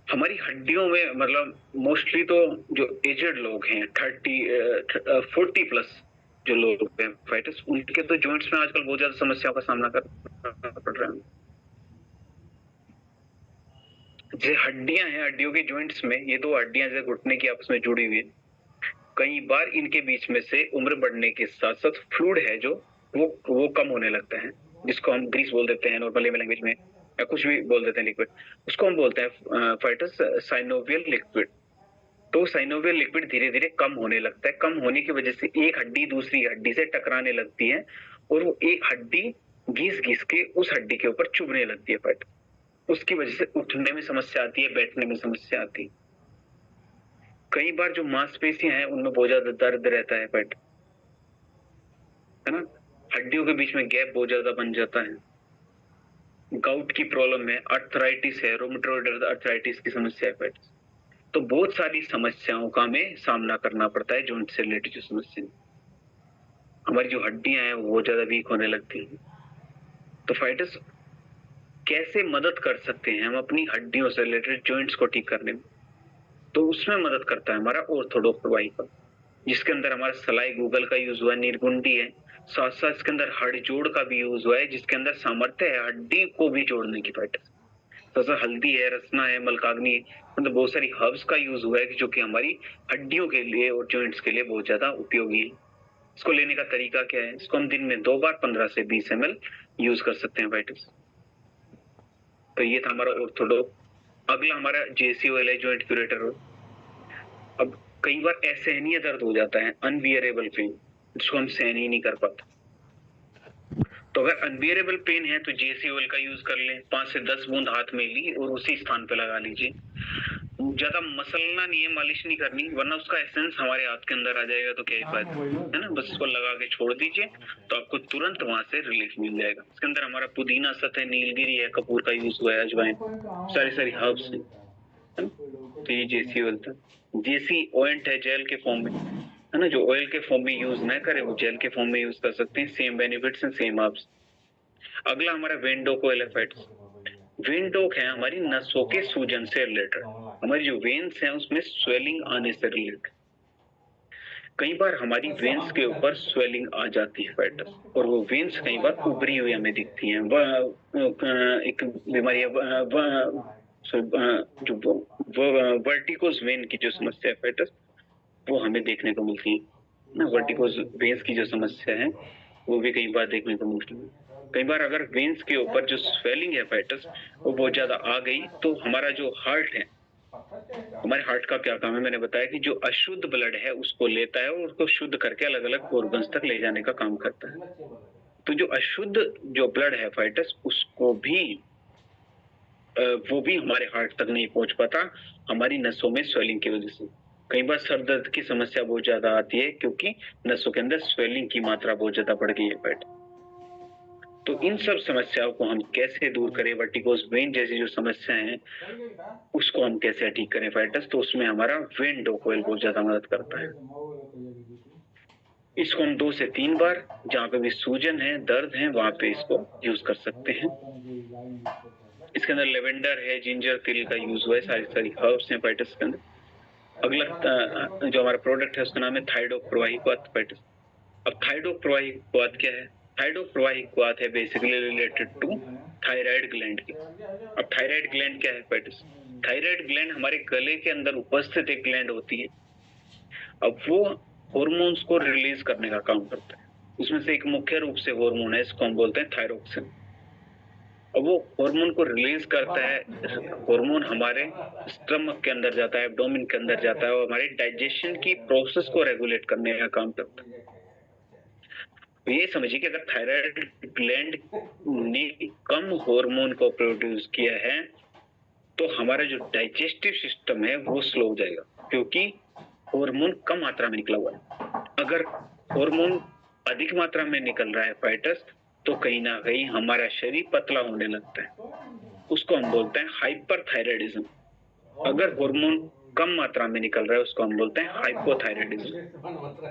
हमारी हड्डियों में मतलब मोस्टली तो जो एजेड लोग हैं 40 प्लस जो लोग हैं फाइटर्स, उनके तो जॉइंट्स में आजकल बहुत ज्यादा समस्याओं का सामना करना पड़ रहा है। जो हड्डियां हैं, हड्डियों के जॉइंट्स में ये 2 हड्डियां जैसे घुटने की आपस में जुड़ी हुई है, कई बार इनके बीच में से उम्र बढ़ने के साथ साथ फ्लूइड है जो वो कम होने लगता है, जिसको हम ग्रीस बोल देते हैं नॉर्मल लैंग्वेज में, या कुछ भी बोल देते हैं लिक्विड, उसको हम बोलते हैं फाइटर्स साइनोवियल लिक्विड। तो साइनोवियल लिक्विड धीरे धीरे कम होने लगता है, कम होने की वजह से एक हड्डी दूसरी हड्डी से टकराने लगती है और वो एक हड्डी घिस घिस के उस हड्डी के ऊपर चुभने लगती है फाइटर, उसकी वजह से उठने में समस्या आती है, बैठने में समस्या आती है। कई बार जो मांसपेशियां हैं उनमें बहुत ज्यादा दर्द रहता है फाइटर, है ना, हड्डियों के बीच में गैप बहुत ज्यादा बन जाता है, गाउट की प्रॉब्लम है, अर्थराइटिस है, रोमेटोइड अर्थराइटिस की समस्या है फाइटर। तो बहुत सारी समस्याओं का हमें सामना करना पड़ता है जॉइंट से रिलेटेड जो समस्या, हमारी जो हड्डियां हैं वो बहुत ज्यादा वीक होने लगती हैं। तो फाइटर्स कैसे मदद कर सकते हैं हम अपनी हड्डियों से रिलेटेड जॉइंट्स को ठीक करने में, तो उसमें मदद करता है हमारा ऑर्थोडॉक प्रो आइको, जिसके अंदर हमारा सलाई गूगल का यूज हुआ है, निर्गुंडी है, साथ साथ इसके अंदर हड्डी जोड़ का भी यूज हुआ है, जिसके अंदर सामर्थ्य है हड्डी को भी जोड़ने की फाइटर्स। जैसे हल्दी है, रसना है, मलकाग्नि है, मतलब बहुत सारी हर्ब्स का यूज हुआ है जो कि हमारी हड्डियों के लिए और जॉइंट्स के लिए बहुत ज्यादा उपयोगी है। इसको लेने का तरीका क्या है, इसको हम दिन में 2 बार 15 से 20 ml यूज कर सकते हैं फाइटर्स। तो ये था हमारा ऑर्थोडॉक। अगला हमारा जेसी ऑयल है, जॉइंट क्यूरेटर। अब कई बार असहनीय दर्द हो जाता है, अनबियरेबल पेन, जिसको हम सहन ही नहीं कर पाते। तो अगर अनबियरेबल पेन है तो जेसी ऑयल का यूज कर लें, 5 से 10 बूंद हाथ में ली और उसी स्थान पे लगा लीजिए। ज्यादा मसलना नहीं है, मालिश नहीं करनी, वरना उसका एसेंस हमारे हाथ के अंदर आ जाएगा तो क्या ही फायदा, है ना। बस इसको लगा के छोड़ दीजिए तो आपको तुरंत वहां से रिलीफ मिल जाएगा। इसके अंदर हमारा पुदीना सत है, नीलगिरी है, कपूर का यूज हुआ है, अजवाइन, सारी हर्ब्स है। तो ये जेसी ऑयल था। जेसी ऑइंट है जेल के फॉर्म में, है ना, जो ऑयल के फॉर्म में यूज ना करे वो जेल के फॉर्म में यूज कर सकते हैं, same benefits and same herbs. अगला हमारा वेंडोको एलेफाइट्स। वेंडोक है हमारी नसों के सूजन से रिलेटेड, हमारी जो वेन्स हैं उसमें स्वेलिंग आने से रिलेटेड। कई बार हमारी वेन्स के ऊपर स्वेलिंग आ जाती है फाइटर्स, और वो वेन्स कई बार उभरी हुई हमें दिखती हैं। एक बीमारी जो वर्टिकोज वेन की जो समस्या है फाइटर्स वो हमें देखने को मिलती है ना। वर्टिकोज वेन्स की जो समस्या है वो भी कई बार देखने को मिलती है। कई बार अगर वेन्स के ऊपर जो स्वेलिंग है फाइटर्स वो बहुत ज्यादा आ गई तो हमारा जो हार्ट है, हमारे हार्ट का क्या काम है, मैंने बताया कि जो अशुद्ध ब्लड है उसको लेता है और उसको शुद्ध करके अलग अलग ऑर्गन्स तक ले जाने का काम करता है। तो जो अशुद्ध जो ब्लड है फाइटर्स उसको भी वो भी हमारे हार्ट तक नहीं पहुंच पाता हमारी नसों में स्वेलिंग की वजह से। कई बार सर दर्द की समस्या बहुत ज्यादा आती है क्योंकि नसों के अंदर स्वेलिंग की मात्रा बहुत ज्यादा बढ़ गई है फाइटर। तो इन सब समस्याओं को हम कैसे दूर करें, वर्टिगोस वेन जैसी जो समस्याएं हैं उसको हम कैसे ठीक करें फाइटर्स, तो उसमें हमारा वेन डॉक ऑयल बहुत ज्यादा मदद करता है। इसको हम 2 से 3 बार जहाँ पे भी सूजन है, दर्द है, वहां पे इसको यूज कर सकते हैं। इसके अंदर लेवेंडर है, जिंजर तिल का यूज हुआ है, सारी हर्ब्स हैं फाइटर्स के अंदर। अगला जो हमारा प्रोडक्ट है उसका नाम है थाइरोइड प्रवाहिक वात फाइटर्स। अब थाइरोइड प्रवाहिक वात क्या है? थाइरोइड प्रवाहिक वात है basically related to thyroid gland की। अब थायराइड ग्लैंड क्या है फाइटर्स? थायराइड ग्लैंड हमारे गले के अंदर उपस्थित एक ग्लैंड होती है। अब वो हार्मोन्स को रिलीज करने का काम करता है। उसमें से एक मुख्य रूप से हार्मोन है, इसको हम बोलते हैं थायरोक्सिन। अब वो हार्मोन को रिलीज करता है। हार्मोन हमारे स्टमक के अंदर जाता है, एब्डोमेन के अंदर जाता है और हमारे डाइजेशन की प्रोसेस को रेगुलेट करने का काम करता है। तो ये समझिए कि अगर थायराइड ग्लैंड ने कम हार्मोन को प्रोड्यूस किया है तो हमारा जो डाइजेस्टिव सिस्टम है वो स्लो हो जाएगा, क्योंकि हार्मोन कम मात्रा में निकला हुआ है। अगर हार्मोन अधिक मात्रा में निकल रहा है फाइटर्स, तो कहीं ना कहीं हमारा शरीर पतला होने लगता है। उसको हम बोलते हैं हाइपरथायराइडिज्म। अगर हार्मोन कम मात्रा में निकल रहा है उसको हम बोलते हैं हाइपोथायराइडिज्म।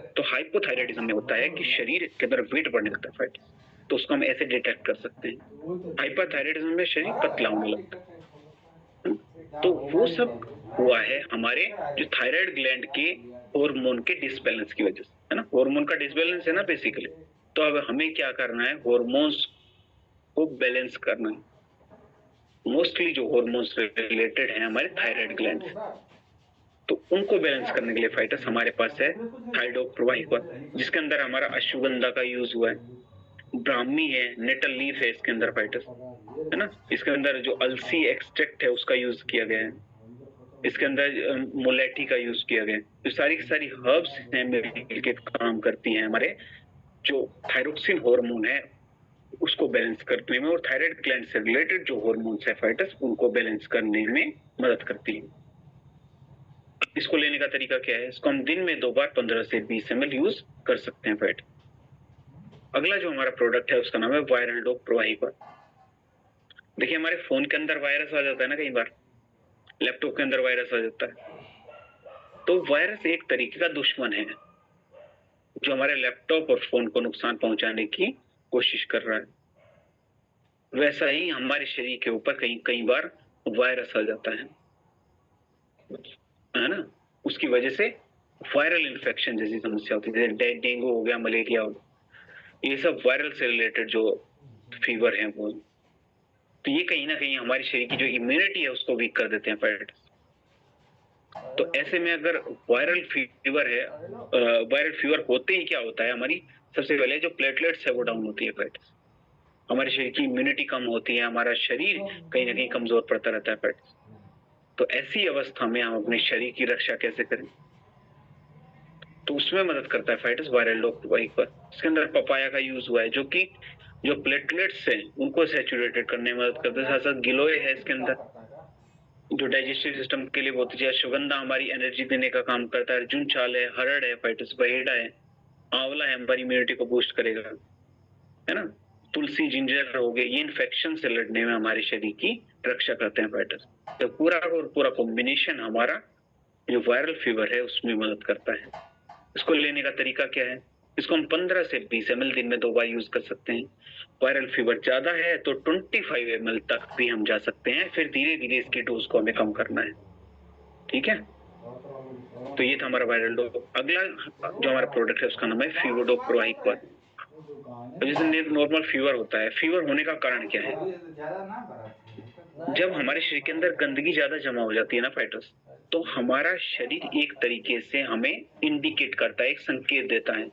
तो हाइपोथायराइडिज्म में होता है कि शरीर के अंदर वेट बढ़ने लगता है फाइटर्स, तो उसको हम ऐसे डिटेक्ट कर सकते हैं। हाइपरथायराइडिज्म में शरीर पतला होने लगता है। तो वो सब हुआ है हमारे जो थायराइड ग्लैंड के हार्मोन के डिसबैलेंस की वजह से, है ना। हार्मोन का डिसबैलेंस है ना बेसिकली। तो अब हमें क्या करना है? हार्मोन्स को बैलेंस करना है। मोस्टली जो हार्मोन्स रिलेटेड हैं हमारे थायराइड ग्लैंड, तो उनको बैलेंस करने के लिए फाइटर्स हमारे पास है थाइरोइड प्रवाहिक वात, जिसके अंदर हमारा अश्वगंधा का यूज हुआ है, ब्राह्मी है, नेटल लीफ है इसके अंदर फाइटर्स, है ना। इसके अंदर जो अलसी एक्सट्रैक्ट है उसका यूज किया गया है। इसके अंदर मुलेठी का यूज किया गया है। तो सारी की सारी हर्ब्स हैं मिलकर काम करती हैं हमारे जो थायरोक्सिन हार्मोन है उसको बैलेंस करने में, और थायराइड ग्लैंड से रिलेटेड जो हार्मोन्स है फाइटर्स उनको बैलेंस करने में मदद करती है। इसको लेने का तरीका क्या है? इसको हम दिन में 2 बार 15 से 20 ml यूज कर सकते हैं फाइट। अगला जो हमारा प्रोडक्ट है उसका नाम है वायरल डॉग प्रवाहिक वात। देखिए हमारे फोन के अंदर वायरस आ जाता है ना, कई बार लैपटॉप के अंदर वायरस आ जाता है। तो वायरस एक तरीके का दुश्मन है जो हमारे लैपटॉप और फोन को नुकसान पहुंचाने की कोशिश कर रहा है। वैसा ही हमारे शरीर के ऊपर कई बार वायरस आ जाता है ना। उसकी वजह से वायरल इन्फेक्शन जैसी समस्या होती है, जैसे डेंगू हो गया, मलेरिया हो गया, ये सब वायरल से रिलेटेड जो फीवर है वो, तो ये कहीं ना कहीं हमारे शरीर की जो इम्यूनिटी है उसको वीक कर देते हैं फाइटर्स। तो ऐसे में अगर वायरल फीवर है, वायरल फीवर होते ही क्या होता है, हमारी सबसे पहले जो प्लेटलेट्स है वो डाउन होती है फाइटर्स, हमारे शरीर की इम्यूनिटी कम होती है, हमारा शरीर कहीं ना कहीं कमजोर पड़ता रहता है फाइटर्स। तो ऐसी अवस्था में हम अपने शरीर की रक्षा कैसे करें? तो उसमें मदद करता है फाइटर्स वायरल डॉग प्रवाहिक वात। इसके अंदर पपाया का यूज हुआ है जो कि जो प्लेटलेट्स हैं उनको सैचुरेटेड करने में मदद करता है। साथ साथ गिलोय है इसके अंदर जो डाइजेस्टिव सिस्टम के लिए बहुत अच्छी है। अश्वगंधा हमारी एनर्जी देने का काम करता है। अर्जुन चाल है, हरड़ है फाइटर्स, बहेड़ा है, आंवला है, हमारी इम्यूनिटी को बूस्ट करेगा, है ना। तुलसी, जिंजर हो गए, ये इन्फेक्शन से लड़ने में हमारे शरीर की रक्षा करते हैं फाइटर्स। तो पूरा और पूरा कॉम्बिनेशन हमारा जो वायरल फीवर है उसमें मदद करता है। इसको लेने का तरीका क्या है? इसको हम 15 से 20 ml दिन में 2 बार यूज कर सकते हैं। वायरल फीवर ज्यादा है तो 25 ml तक भी हम जा सकते हैं, फिर धीरे धीरे इसकी डोज को हमें कम करना है, ठीक है। तो ये था हमारा वायरल डॉग। अगला जो हमारा प्रोडक्ट है उसका नाम है फीवर डॉग प्रवाहिक वात। तो जैसे नॉर्मल फीवर होता है, फीवर होने का कारण क्या है? जब हमारे शरीर के अंदर गंदगी ज्यादा जमा हो जाती है ना फाइटर्स, तो हमारा शरीर एक तरीके से हमें इंडिकेट करता है, एक संकेत देता है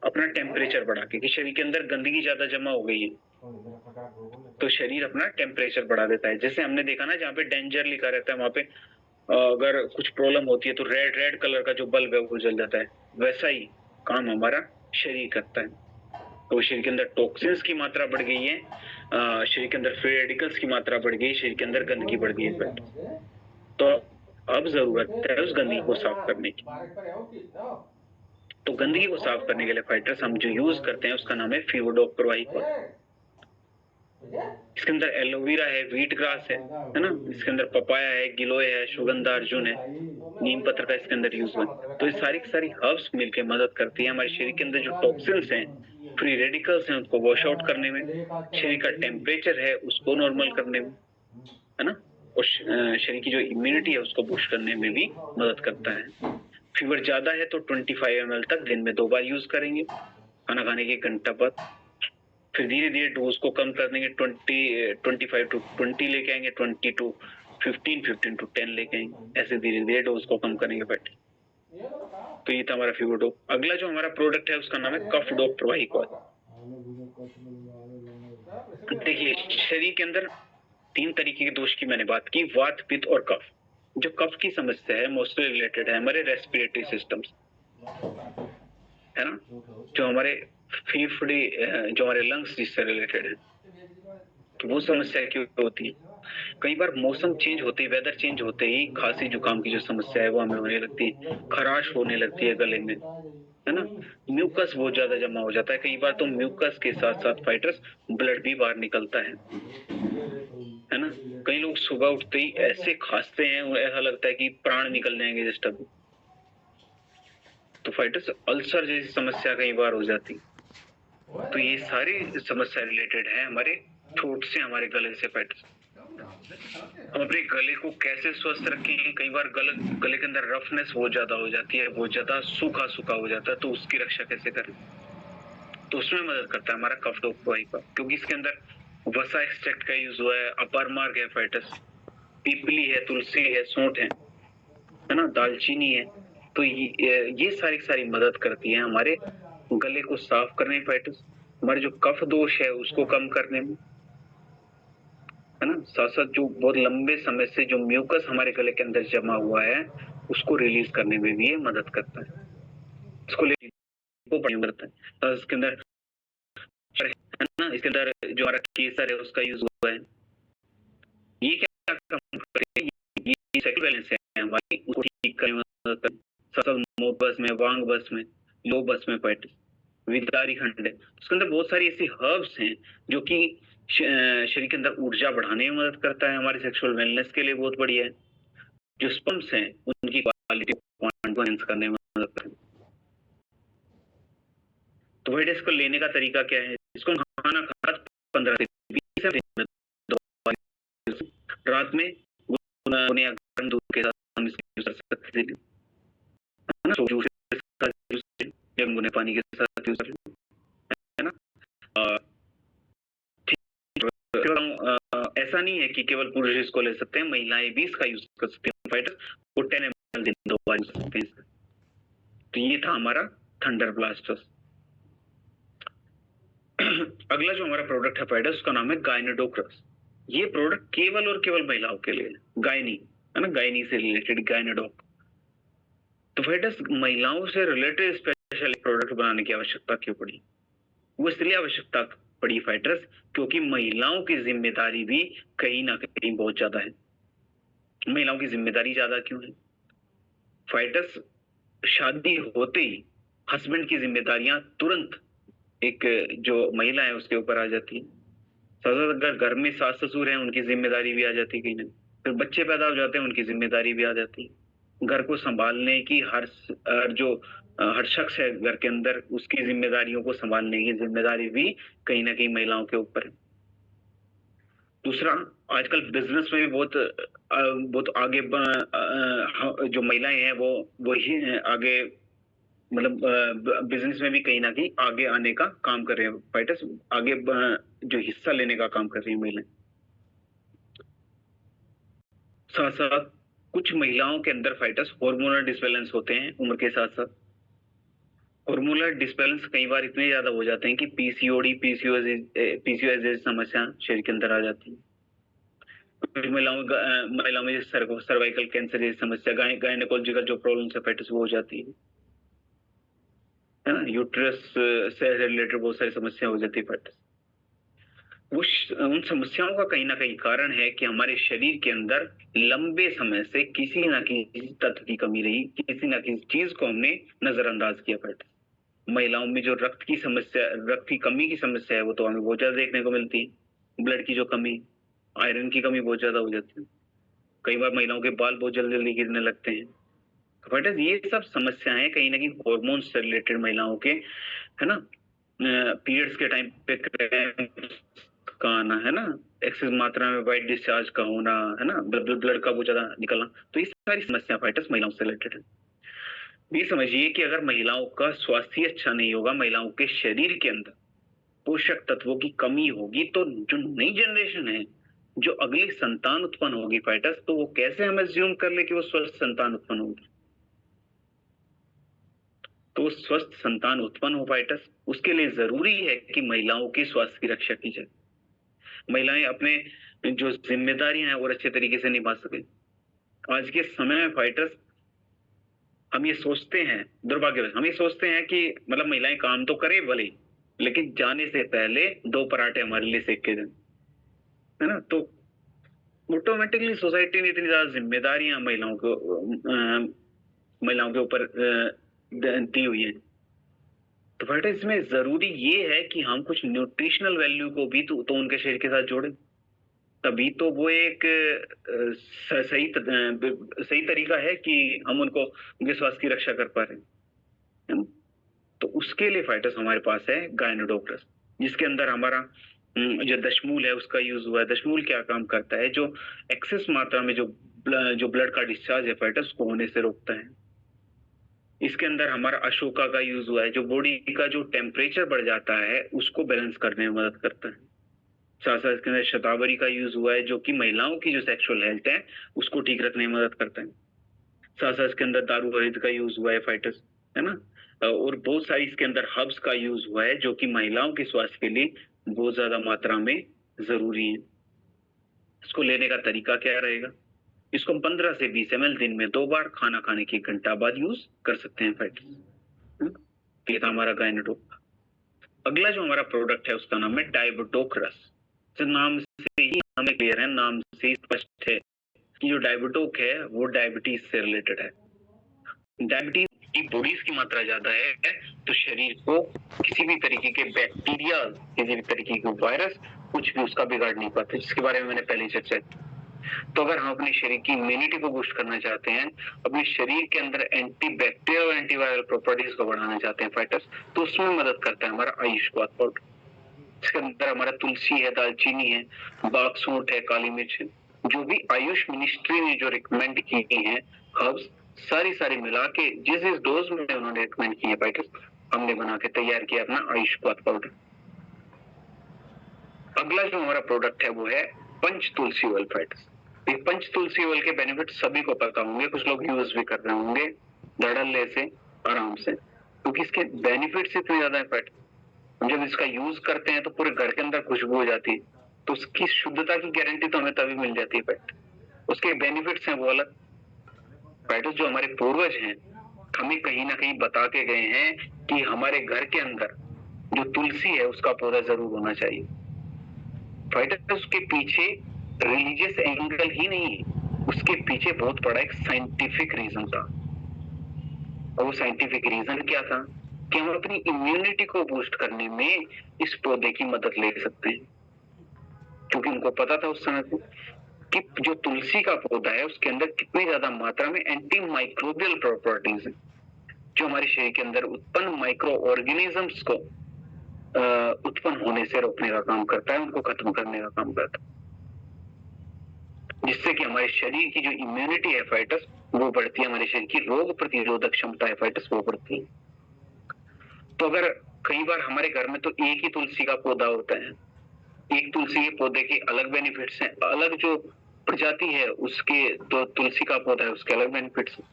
अपना टेम्परेचर बढ़ा के कि शरीर के अंदर गंदगी ज्यादा जमा हो गई है, तो शरीर अपना टेम्परेचर बढ़ा देता है। जैसे हमने देखा ना जहाँ पे डेंजर लिखा रहता है वहां पे अगर कुछ प्रॉब्लम होती है तो रेड रेड कलर का जो बल्ब है वो जल जाता है, वैसा ही काम हमारा शरीर करता है। तो शरीर के अंदर टॉक्सिन्स की मात्रा बढ़ गई है, शरीर के अंदर फ्री रेडिकल्स की मात्रा बढ़ गई, शरीर के अंदर गंदगी बढ़ गई है। तो अब जरूरत है उस गंदगी को साफ करने की। तो गंदगी को साफ करने के लिए फाइटर्स हम जो यूज करते हैं उसका नाम है फीवर डॉग प्रवाहिक वात। इसके अंदर एलोवेरा है, व्हीट ग्रास है ना, इसके अंदर पपाया है, गिलोय है, सुगंधा अर्जुन है, नीम पत्र का इसके अंदर यूज हुआ है। तो ये सारी की सारी हर्ब्स मिलकर मदद करती है हमारे शरीर के अंदर जो टॉक्सिन्स हैं, फ्री रेडिकल्स हैं, उसको वॉश आउट करने में, शरीर का टेम्परेचर है उसको नॉर्मल करने में, है ना, और शरीर की जो इम्यूनिटी है उसको बूस्ट करने में भी मदद करता है। फीवर ज्यादा है तो 25 ml तक दिन में 2 बार यूज करेंगे, खाना खाने के 1 घंटा बाद। फिर धीरे धीरे डोज को कम कर देंगे, 25 to 20 लेके आएंगे, 20 to 15, 15 to 10 लेके आएंगे, ऐसे धीरे धीरे डोज को कम करेंगे फैट। तो ये था हमारा फीवर डॉप। अगला जो हमारा प्रोडक्ट है उसका नाम है कफ डॉप प्रवाही कॉल। देखिए शरीर के अंदर 3 तरीके के दोष की मैंने बात की, वात, पित्त और कफ। जो कफ की समस्या है मोस्टली रिलेटेड है हमारे रेस्पिरेटरी सिस्टम, है ना, जो हमारे फेफड़े, जो हमारे लंग्स जिससे रिलेटेड है। तो वो समस्या क्यों होती है? कई बार मौसम चेंज होते ही, वेदर चेंज होते ही खांसी जुकाम की जो समस्या है वो हमें होने लगती है, खराश होने लगती है गले में, है ना, म्यूकस बहुत ज्यादा जमा हो जाता है। कई बार तो म्यूकस के साथ साथ फाइटर्स ब्लड भी बाहर निकलता है ना। कई लोग सुबह उठते ही ऐसे खांसते हैं, ऐसा लगता है कि प्राण निकल जाएंगे जस्ट अभी। तो फाइटर्स अल्सर जैसी समस्या कई बार हो जाती। तो ये सारी समस्या रिलेटेड है हमारे थ्रोट से, हमारे गले से फाइटर्स। हम अपने गले को कैसे स्वस्थ रखें? कई बार गले के अंदर रफनेस बहुत ज्यादा हो जाती है, बहुत ज्यादा सूखा सूखा हो जाता है, तो उसकी रक्षा कैसे करें? तो उसमें मदद करता है हमारा कफ डॉप प्रवाही का, क्योंकि इसके अंदर वसा एक्सट्रैक्ट का यूज हुआ है, अपारमार्ग है फाइटर्स, पीपली है, तुलसी है, सौंठ है ना, दालचीनी है। तो ये सारी मदद करती है हमारे गले को साफ करने में फाइटर्स, हमारे जो कफ दोष है उसको कम करने में, है ना, साथ साथ जो बहुत लंबे समय से जो म्यूकस हमारे गले के अंदर जमा हुआ है उसको रिलीज करने में भी ये मदद करता है, इसको करता है। इसके अंदर, है ना, इसके अंदर जो हमारा केसर है उसका यूज हुआ है। ये क्या काम करते हैं? ये सेक्स बैलेंस है हमारी, उसको ठीक करने में मदद करता है। साथ साथ मोपस में, वांग बस में, लो बस में फाइटर्स, विदारी खंड है, उसके अंदर बहुत सारी ऐसी हर्ब्स हैं जो कि शरीर के अंदर ऊर्जा बढ़ाने में मदद करता है, हमारे सेक्सुअल वेलनेस के लिए बहुत बढ़िया है। जो स्पर्म्स हैं उनकी क्वालिटी को एनहांस करने में मदद करता है। तो भाई इसको लेने का तरीका क्या है? इसको खाना खा 15 से 20 मिनट रात में या गर्म दूध के साथ यूज कर सकते हैं, है ना, गुनगुने पानी के साथ यूज कर, है ना। ऐसा नहीं है कि केवल पुरुष इसको ले सकते हैं, महिलाएं भी इसका यूज कर सकती हैं फाइटर्स, वो 10 ml दिन 2 बार यूज सकते हैं। तो ये था हमारा थंडर ब्लास्टर्स। अगला जो हमारा प्रोडक्ट है फाइटर्स उसका नाम है गायनेडोक्रस। ये प्रोडक्ट केवल और केवल महिलाओं के लिए, गायनी, है ना, गायनी से रिलेटेड गायनेडोक। तो फाइटर्स महिलाओं से रिलेटेड स्पेशल प्रोडक्ट बनाने की आवश्यकता क्यों पड़ी? वो इसलिए आवश्यकता पड़ी फाइटर्स क्योंकि महिलाओं की जिम्मेदारी भी कहीं ना कहीं बहुत ज्यादा है। महिलाओं की जिम्मेदारी ज्यादा क्यों है? फाइटर्स शादी होते ही हस्बैंड की जिम्मेदारियां तुरंत एक जो महिला है उसके ऊपर आ जाती है। अगर घर में सास ससुर हैं उनकी जिम्मेदारी भी आ जाती है कहीं ना, फिर बच्चे पैदा हो जाते हैं उनकी जिम्मेदारी भी आ जाती है। घर को संभालने की हर शख्स है घर के अंदर, उसकी जिम्मेदारियों को संभालने की जिम्मेदारी भी कहीं ना कहीं महिलाओं के ऊपर है। दूसरा, आजकल बिजनेस में भी बहुत आगे जो महिलाएं हैं वो ही आगे, मतलब बिजनेस में भी कहीं ना कहीं आगे आने का काम कर रहे हैं फाइटर्स, आगे जो हिस्सा लेने का काम कर रही हैं महिलाएं। साथ साथ कुछ महिलाओं के अंदर फाइटर्स हार्मोनल डिसबैलेंस होते हैं उम्र के साथ साथ। हार्मोनल डिसबैलेंस कई बार इतने ज्यादा हो जाते हैं कि पीसीओडी, पीसीओएस जैसी समस्या शरीर के अंदर आ जाती है। कुछ महिलाओं में सर्वाइकल कैंसर जैसी समस्या, गायनेकोलॉजिकल जो प्रॉब्लम्स है फाइटर्स वो हो जाती है ना, यूट्रस से रिलेटेड बहुत सारी समस्या हो जाती है फाइटर्स। उन समस्याओं का कहीं ना कहीं कारण है कि हमारे शरीर के अंदर लंबे समय से किसी ना किसी तत्व की कमी रही, किसी ना किसी चीज को हमने नजरअंदाज किया फाइटर्स। महिलाओं में जो रक्त की कमी की समस्या है वो तो हमें बहुत ज्यादा देखने को मिलती है, ब्लड की जो कमी, आयरन की कमी बहुत ज्यादा हो जाती है। कई बार महिलाओं के बाल बहुत जल्दी जल्दी गिरने लगते हैं। बट ये सब समस्याएं कहीं ना कहीं हॉर्मोन से रिलेटेड महिलाओं के, है ना, पीरियड्स के टाइम पे cramps का आना, है ना, एक्सेस मात्रा में वाइट डिस्चार्ज का होना, है ना, ब्लड का बहुत ज्यादा निकलना, तो ये सारी समस्या फाइटर्स महिलाओं से रिलेटेड है। ये समझिए कि अगर महिलाओं का स्वास्थ्य अच्छा नहीं होगा, महिलाओं के शरीर के अंदर पोषक तत्वों की कमी होगी, तो जो नई जनरेशन है, जो अगली संतान उत्पन्न होगी फाइटर्स, तो वो कैसे हम एज्यूम कर ले कि वो स्वस्थ संतान उत्पन्न होगी? तो स्वस्थ संतान उत्पन्न हो फाइटर्स, उसके लिए जरूरी है कि महिलाओं की स्वास्थ्य की रक्षा की जाए, महिलाएं अपने जो जिम्मेदारियां हैं वो अच्छे तरीके से निभा सके। आज के समय में फाइटर्स हम ये सोचते हैं, दुर्भाग्यवश हम ये सोचते हैं कि मतलब महिलाएं काम तो करे भले, लेकिन जाने से पहले 2 पराठे हमारे लिए सेक के दें, है ना। तो ऑटोमेटिकली सोसाइटी ने इतनी ज्यादा जिम्मेदारियां महिलाओं के ऊपर दी हुई है। तो बट इसमें जरूरी ये है कि हम कुछ न्यूट्रिशनल वैल्यू को भी तो उनके शरीर के साथ जोड़ें, तभी तो वो एक सही तरीका है कि हम उनको उनके स्वास्थ्य की रक्षा कर पा रहे हैं। तो उसके लिए फाइटर्स हमारे पास है गायनोडोक्टर्स, जिसके अंदर हमारा जो दशमूल है उसका यूज हुआ है। दशमूल क्या काम करता है? जो एक्सेस मात्रा में जो ब्लड का डिस्चार्ज है फाइटर्स को होने से रोकता है। इसके अंदर हमारा अशोका का यूज हुआ है, जो बॉडी का जो टेम्परेचर बढ़ जाता है उसको बैलेंस करने में मदद करता है। साथ साथ इसके अंदर शतावरी का यूज हुआ है, जो कि महिलाओं की जो सेक्सुअल हेल्थ है उसको ठीक रखने में मदद करता है। साथ साथ इसके अंदर दारू हरित का यूज हुआ है फाइटर्स, है ना, और बहुत सारी इसके अंदर हर्ब्स का यूज हुआ है, जो कि महिलाओं के स्वास्थ्य के लिए बहुत ज्यादा मात्रा में जरूरी है। इसको लेने का तरीका क्या रहेगा? इसको हम 15 से 20 ml दिन में 2 बार खाना खाने के 1 घंटा बाद यूज कर सकते हैं फाइटर्स। ये था हमारा गायनेडोक। अगला जो हमारा प्रोडक्ट है उसका नाम है डायबोटोक-रस। तो नाम से ही हमें क्लियर है, नाम से ही स्पष्ट है कि जो डायबोटोक है वो डायबिटीज से रिलेटेड है। डायबिटीज की बॉडीज की मात्रा ज्यादा है तो शरीर को किसी भी तरीके के बैक्टीरिया, किसी भी तरीके के वायरस कुछ भी उसका बिगाड़ नहीं पाते, जिसके बारे में मैंने पहले चर्चा की। तो अगर हम अपने शरीर की इम्यूनिटी को बूस्ट करना चाहते हैं, अपने शरीर के अंदर एंटी बैक्टीरियल और एंटीवायरल प्रॉपर्टीज को बढ़ाना चाहते हैं फाइटर्स, तो उसमें मदद करता है हमारा आयुष्पात पाउडर। इसके अंदर हमारा तुलसी है, दालचीनी है, बाकसूट है, काली मिर्च है, जो भी आयुष मिनिस्ट्री ने जो रिकमेंड की है हर्ब्स, सारी मिला के जिस डोज में उन्होंने रिकमेंड की है फाइटर्स, हमने बना के तैयार किया अपना आयुष्पात पाउडर। अगला जो हमारा प्रोडक्ट है वो है पंच तुलसी ऑयल फाइटर्स। ये पंच तुलसी ऑयल के बेनिफिट सभी को पता होंगे, कुछ लोग यूज भी कर रहे होंगे धड़ल्ले से, आराम से, क्योंकि इसके बेनिफिट्स इतने ज्यादा है फाइटर। हम जब इसका यूज करते हैं तो पूरे घर के अंदर खुशबू हो जाती है, तो उसकी शुद्धता की गारंटी तो हमें तभी मिल जाती है फाइटर। उसके बेनिफिट्स हैं वो अलग। फाइटर जो हमारे पूर्वज हैं हमें कहीं ना कहीं बता के गए हैं कि हमारे घर के अंदर जो तुलसी है उसका पौधा जरूर होना चाहिए। फाइटर उसके पीछे रिलीजियस एंगल ही नहीं, उसके पीछे बहुत बड़ा एक साइंटिफिक रीजन था। और वो साइंटिफिक रीजन क्या था कि हम अपनी इम्यूनिटी को बूस्ट करने में इस पौधे की मदद ले सकते हैं, क्योंकि उनको पता था उस समय कि जो तुलसी का पौधा है उसके अंदर कितनी ज्यादा मात्रा में एंटी माइक्रोबियल प्रॉपर्टीज है, जो हमारे शरीर के अंदर उत्पन्न माइक्रो ऑर्गेनिजम्स को उत्पन्न होने से रोकने का काम करता है, उनको खत्म करने का काम करता है, जिससे कि हमारे शरीर की जो इम्यूनिटी है फाइटर्स वो बढ़ती है, हमारे शरीर की रोग प्रतिरोधक क्षमता है फाइटर्स वो बढ़ती है। तो अगर कई बार हमारे घर में तो एक ही तुलसी का पौधा होता है, एक तुलसी के पौधे के अलग बेनिफिट्स हैं, अलग जो प्रजाति है उसके तो तुलसी का पौधा है उसके अलग बेनिफिट्स हैं।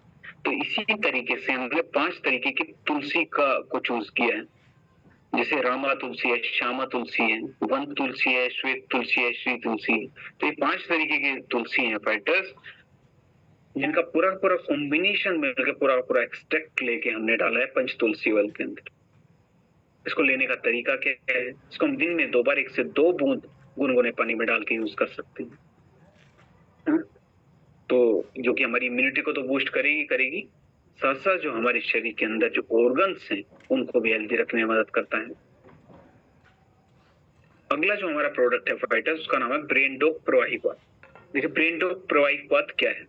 तो इसी तरीके से हमने 5 तरीके की तुलसी का को चूज किया है, जैसे रामा तुलसी है, श्यामा तुलसी है, वन तुलसी है, श्वेत तुलसी है, श्री तुलसी है। तो ये 5 तरीके की तुलसी है फाइटर्स, जिनका पूरा कॉम्बिनेशन मिलकर पूरा एक्सट्रैक्ट लेके हमने डाला है पंच तुलसी ऑयल के अंदर। इसको लेने का तरीका क्या है? इसको हम दिन में 2 बार 1 से 2 बूंद गुनगुने पानी में डाल के यूज कर सकते हैं। तो जो कि हमारी इम्यूनिटी को तो बूस्ट करेगी, साथ साथ जो हमारे शरीर के अंदर जो ऑर्गन्स हैं उनको भी हेल्दी रखने में मदद करता है। अगला जो हमारा प्रोडक्ट है फाइटर्स, उसका नाम है ब्रेन डॉग प्रवाहिक वात। देखिए ब्रेन डॉग प्रवाहिक वात क्या है।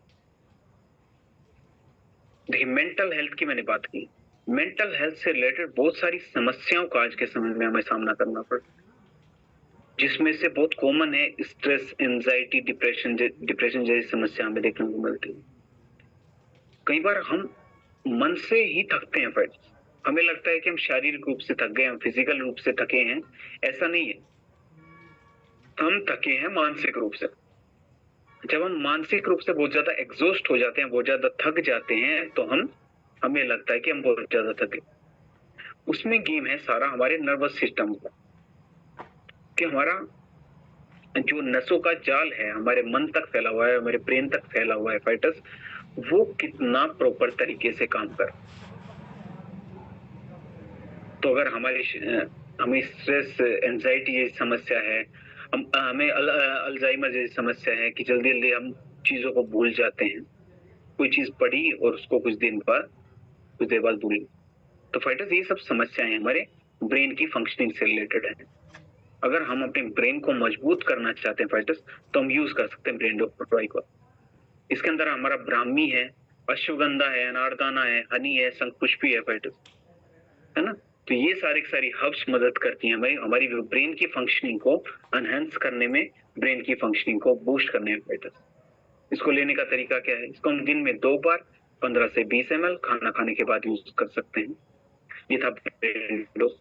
देखिए मेंटल हेल्थ की मैंने बात की, मेंटल हेल्थ से रिलेटेड बहुत सारी समस्याओं का आज के समय में हमें सामना करना पड़, जिसमें से बहुत कॉमन है स्ट्रेस, एंजाइटी, डिप्रेशन जैसी समस्या हमें देखने को मिलती है। कई बार हम मन से ही थकते हैं फ्रेंड्स, हमें लगता है कि हम शारीरिक रूप से थक गए, हम फिजिकल रूप से थके हैं, ऐसा नहीं है। हम थके हैं मानसिक रूप से। जब हम मानसिक रूप से बहुत ज्यादा एग्जॉस्ट हो जाते हैं, बहुत ज्यादा थक जाते हैं, तो हमें लगता है कि हम बहुत ज्यादा थके। उसमें गेम है सारा हमारे नर्वस सिस्टम का, कि हमारा जो नसों का जाल है हमारे मन तक फैला हुआ है, हमारे ब्रेन तक फैला हुआ है फाइटर्स, वो कितना प्रॉपर तरीके से काम कर। तो अगर हमें स्ट्रेस, एंजाइटी जैसी समस्या है, हमें अल्जाइमर जैसी समस्या है कि जल्दी जल्दी हम चीजों को भूल जाते हैं, कोई चीज पढ़ी और उसको कुछ देर बाद भूल, तो फाइटर्स ये सब समस्याएं हमारे ब्रेन की फंक्शनिंग से रिलेटेड है। अगर हम अपने ब्रेन को मजबूत करना चाहते हैं फाइटर्स, तो हम यूज कर सकते हैं ब्रेन डॉग प्रवाहिक वात। इसके अंदर हमारा ब्राह्मी है, अश्वगंधा है, अनारदाना है, हनी है, शंखपुष्पी है फाइटर्स, है ना। तो ये सारी हर्ब्स मदद करती हैं हमारी ब्रेन की फंक्शनिंग को एनहांस करने में, ब्रेन की फंक्शनिंग को बूस्ट करने में फाइटर्स। इसको लेने का तरीका क्या है, इसको हम दिन में 2 बार 15 से 20 ml खाना खाने के बाद यूज कर सकते हैं। ये था ब्रेन डॉग।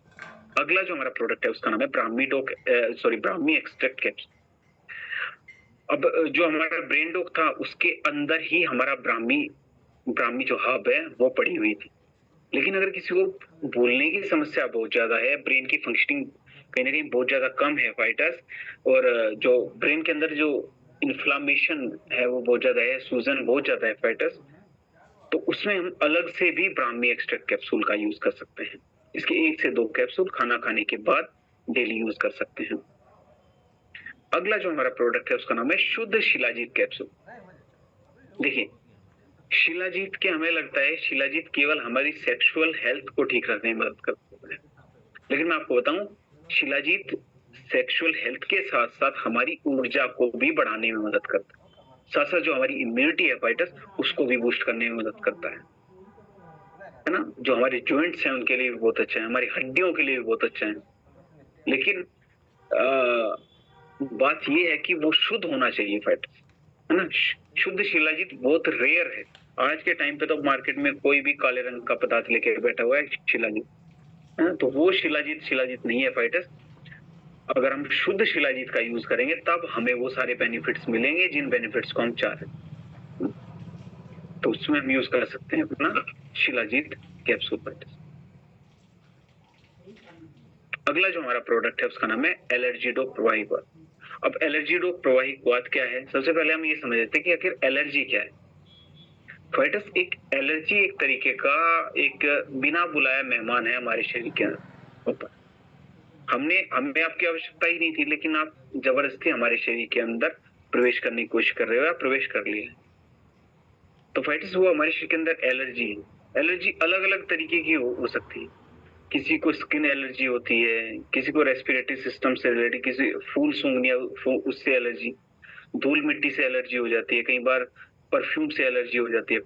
अगला जो हमारा प्रोडक्ट है उसका नाम है ब्राह्मी एक्सट्रैक्ट कैप्सूल। अब जो हमारा ब्रेन डॉग था उसके अंदर ही हमारा ब्राह्मी जो हब है वो पड़ी हुई थी। लेकिन अगर किसी को बोलने की समस्या बहुत ज्यादा है, ब्रेन की फंक्शनिंग कहीं ना कहीं बहुत ज्यादा कम है फाइटर्स, और जो ब्रेन के अंदर जो इन्फ्लामेशन है वो बहुत ज्यादा है, सूजन बहुत ज्यादा है फाइटर्स, तो उसमें हम अलग से भी ब्राह्मी एक्सट्रैक्ट कैप्सूल का यूज कर सकते हैं। इसके 1 से 2 कैप्सूल खाना खाने के बाद डेली यूज कर सकते हैं। अगला जो हमारा प्रोडक्ट है उसका नाम है शुद्ध शिलाजीत कैप्सूल। देखिए शिलाजीत के हमें लगता है शिलाजीत केवल हमारी सेक्सुअल हेल्थ को ठीक रखने में मदद करता है, लेकिन मैं आपको बताऊं शिलाजीत सेक्सुअल हेल्थ के साथ साथ हमारी ऊर्जा को भी बढ़ाने में मदद करता है, साथ साथ जो हमारी इम्यूनिटी है फाइटर्स उसको भी बूस्ट करने में मदद करता है ना। जो हमारे जॉइंट्स हैं उनके लिए भी बहुत अच्छा है, हमारी हड्डियों के लिए भी बहुत अच्छा है। लेकिन बात ये है कि वो शुद्ध होना चाहिए फाइटर्स, है ना। शुद्ध शिलाजीत बहुत रेयर है। आज के टाइम पे तो मार्केट में कोई भी काले रंग का पदार्थ लेके बैठा हुआ है शिलाजीत, है ना, तो वो शिलाजीत नहीं है फाइटर्स। अगर हम शुद्ध शिलाजीत का यूज करेंगे तब हमें वो सारे बेनिफिट्स मिलेंगे जिन बेनिफिट्स को हम चाह रहे हैं, तो उसमें हम यूज कर सकते हैं अपना शिलाजीत कैप्सूल फाइटर्स। अगला जो हमारा प्रोडक्ट है उसका नाम है एलर्जी डॉग प्रवाहिक वात। अब एलर्जी डॉग प्रवाहिक वात क्या है, सबसे पहले हम ये समझ लेते हैं कि आखिर एलर्जी क्या है। फाइटर्स एक एलर्जी एक तरीके का एक बिना बुलाया मेहमान है हमारे शरीर के ऊपर। हमें आपकी आवश्यकता ही नहीं थी, लेकिन आप जबरदस्ती हमारे शरीर के अंदर प्रवेश करने की कोशिश कर रहे हो या प्रवेश कर लिए। तो फाइटर्स वो हमारे शरीर के अंदर एलर्जी है। एलर्जी अलग अलग तरीके की हो सकती है। किसी को स्किन एलर्जी होती है, किसी को रेस्पिरेटरी सिस्टम से रिलेटेड, किसी फूल सूंघने उससे एलर्जी, धूल मिट्टी से एलर्जी हो जाती है, कई बार परफ्यूम से एलर्जी हो जाती है,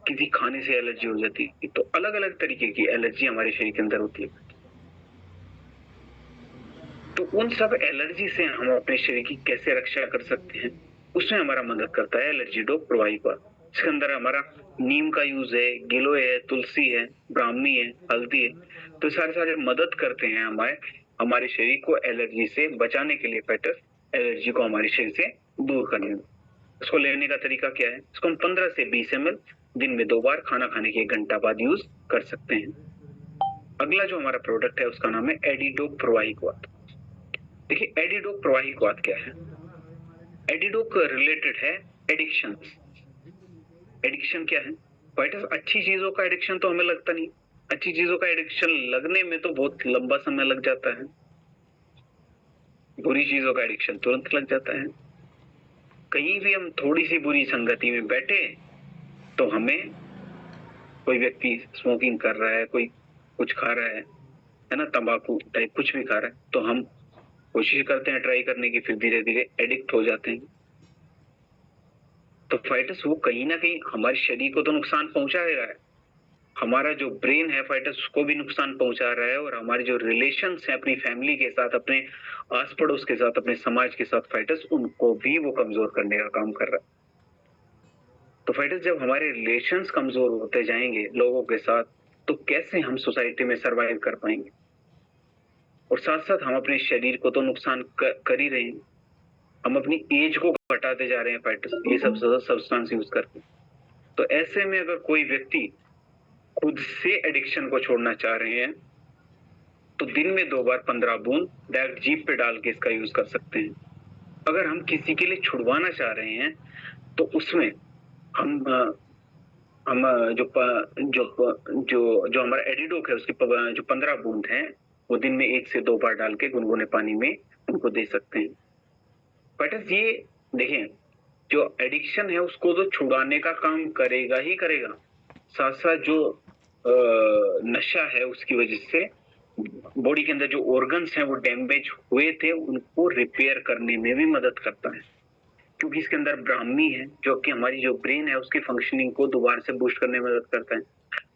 किसी खाने से एलर्जी हो जाती है। तो अलग अलग तरीके की एलर्जी हमारे शरीर के अंदर होती है। तो उन सब एलर्जी से हम अपने शरीर की कैसे रक्षा कर सकते हैं, उसमें हमारा मदद करता है एलर्जी डॉग प्रवाहिक वात। इसके अंदर हमारा नीम का यूज है, गिलोय है, तुलसी है, ब्राह्मी है, हल्दी है, तो सारे मदद करते हैं हमारे शरीर को एलर्जी से बचाने के लिए फाइटर्स, एलर्जी को हमारे शरीर से दूर करने में। इसको लेने का तरीका क्या है, इसको हम 15 से 20 ml दिन में 2 बार खाना खाने के 1 घंटा बाद यूज कर सकते हैं। अगला जो हमारा प्रोडक्ट है उसका नाम है एडिडोक प्रवाहिक वात। देखिए एडिडोक प्रवाहिक वात क्या है, एडिडोक रिलेटेड है एडिक्शन। एडिक्शन क्या है फाइटर्स, अच्छी चीजों का एडिक्शन तो हमें लगता नहीं, अच्छी चीजों का एडिक्शन लगने में तो बहुत लंबा समय लग जाता है, बुरी चीजों का एडिक्शन तुरंत लग जाता है। कहीं भी हम थोड़ी सी बुरी संगति में बैठे तो हमें, कोई व्यक्ति स्मोकिंग कर रहा है, कोई कुछ खा रहा है ना, तंबाकू टाइप कुछ भी खा रहा है, तो हम कोशिश करते हैं ट्राई करने की, फिर धीरे धीरे एडिक्ट हो जाते हैं। तो फाइटर्स वो कहीं ना कहीं हमारे शरीर को तो नुकसान पहुंचा ही रहा है, हमारा जो ब्रेन है फाइटर्स उसको भी नुकसान पहुंचा रहा है, और हमारे जो रिलेशंस हैं अपनी फैमिली के साथ, अपने आस पड़ोस के साथ, अपने समाज के साथ फाइटर्स, उनको भी वो कमजोर करने का काम कर रहा है। तो फाइटर्स जब हमारे रिलेशंस कमजोर होते जाएंगे लोगों के साथ, तो कैसे हम सोसाइटी में सरवाइव कर पाएंगे? और साथ साथ हम अपने शरीर को तो नुकसान कर ही रहे हैं, हम अपनी एज को घटाते जा रहे हैं फाइटर्स, ये सब सब्सटेंस यूज करके। तो ऐसे में अगर कोई व्यक्ति खुद से एडिक्शन को छोड़ना चाह रहे हैं, तो दिन में 2 बार 15 बूंद डायरेक्ट जीभ पे डाल के इसका यूज कर सकते हैं। अगर हम किसी के लिए छुड़वाना चाह रहे हैं, तो उसमें हम जो हमारा एडिडोक है उसकी जो 15 बूंद है, वो दिन में 1 से 2 बार डाल के गुनगुने पानी में उनको दे सकते हैं। बट ये देखें, जो एडिक्शन है उसको तो छुड़ाने का काम करेगा ही करेगा, साथ साथ जो नशा है उसकी वजह से बॉडी के अंदर जो ऑर्गन्स हैं वो डैमेज हुए थे, उनको रिपेयर करने में भी मदद करता है, क्योंकि इसके अंदर ब्राह्मी है जो कि हमारी जो ब्रेन है उसकी फंक्शनिंग को दोबारा से बूस्ट करने में मदद करता है।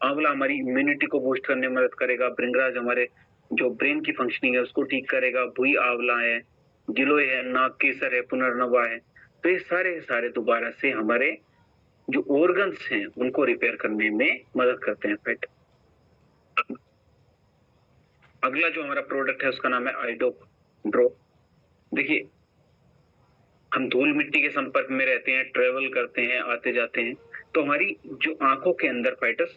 आंवला हमारी इम्यूनिटी को बूस्ट करने में मदद करेगा। भृंगराज हमारे जो ब्रेन की फंक्शनिंग है उसको ठीक करेगा। भुई आंवला है, गिलोय है, नाग केसर है, पुनर्नवा है। तो ये सारे दोबारा से हमारे जो ऑर्गन्स हैं उनको रिपेयर करने में मदद करते हैं फैट। अगला जो हमारा प्रोडक्ट है उसका नाम है आइडोप ड्रॉप। देखिए, हम धूल मिट्टी के संपर्क में रहते हैं, ट्रेवल करते हैं, आते जाते हैं, तो हमारी जो आंखों के अंदर फाइटर्स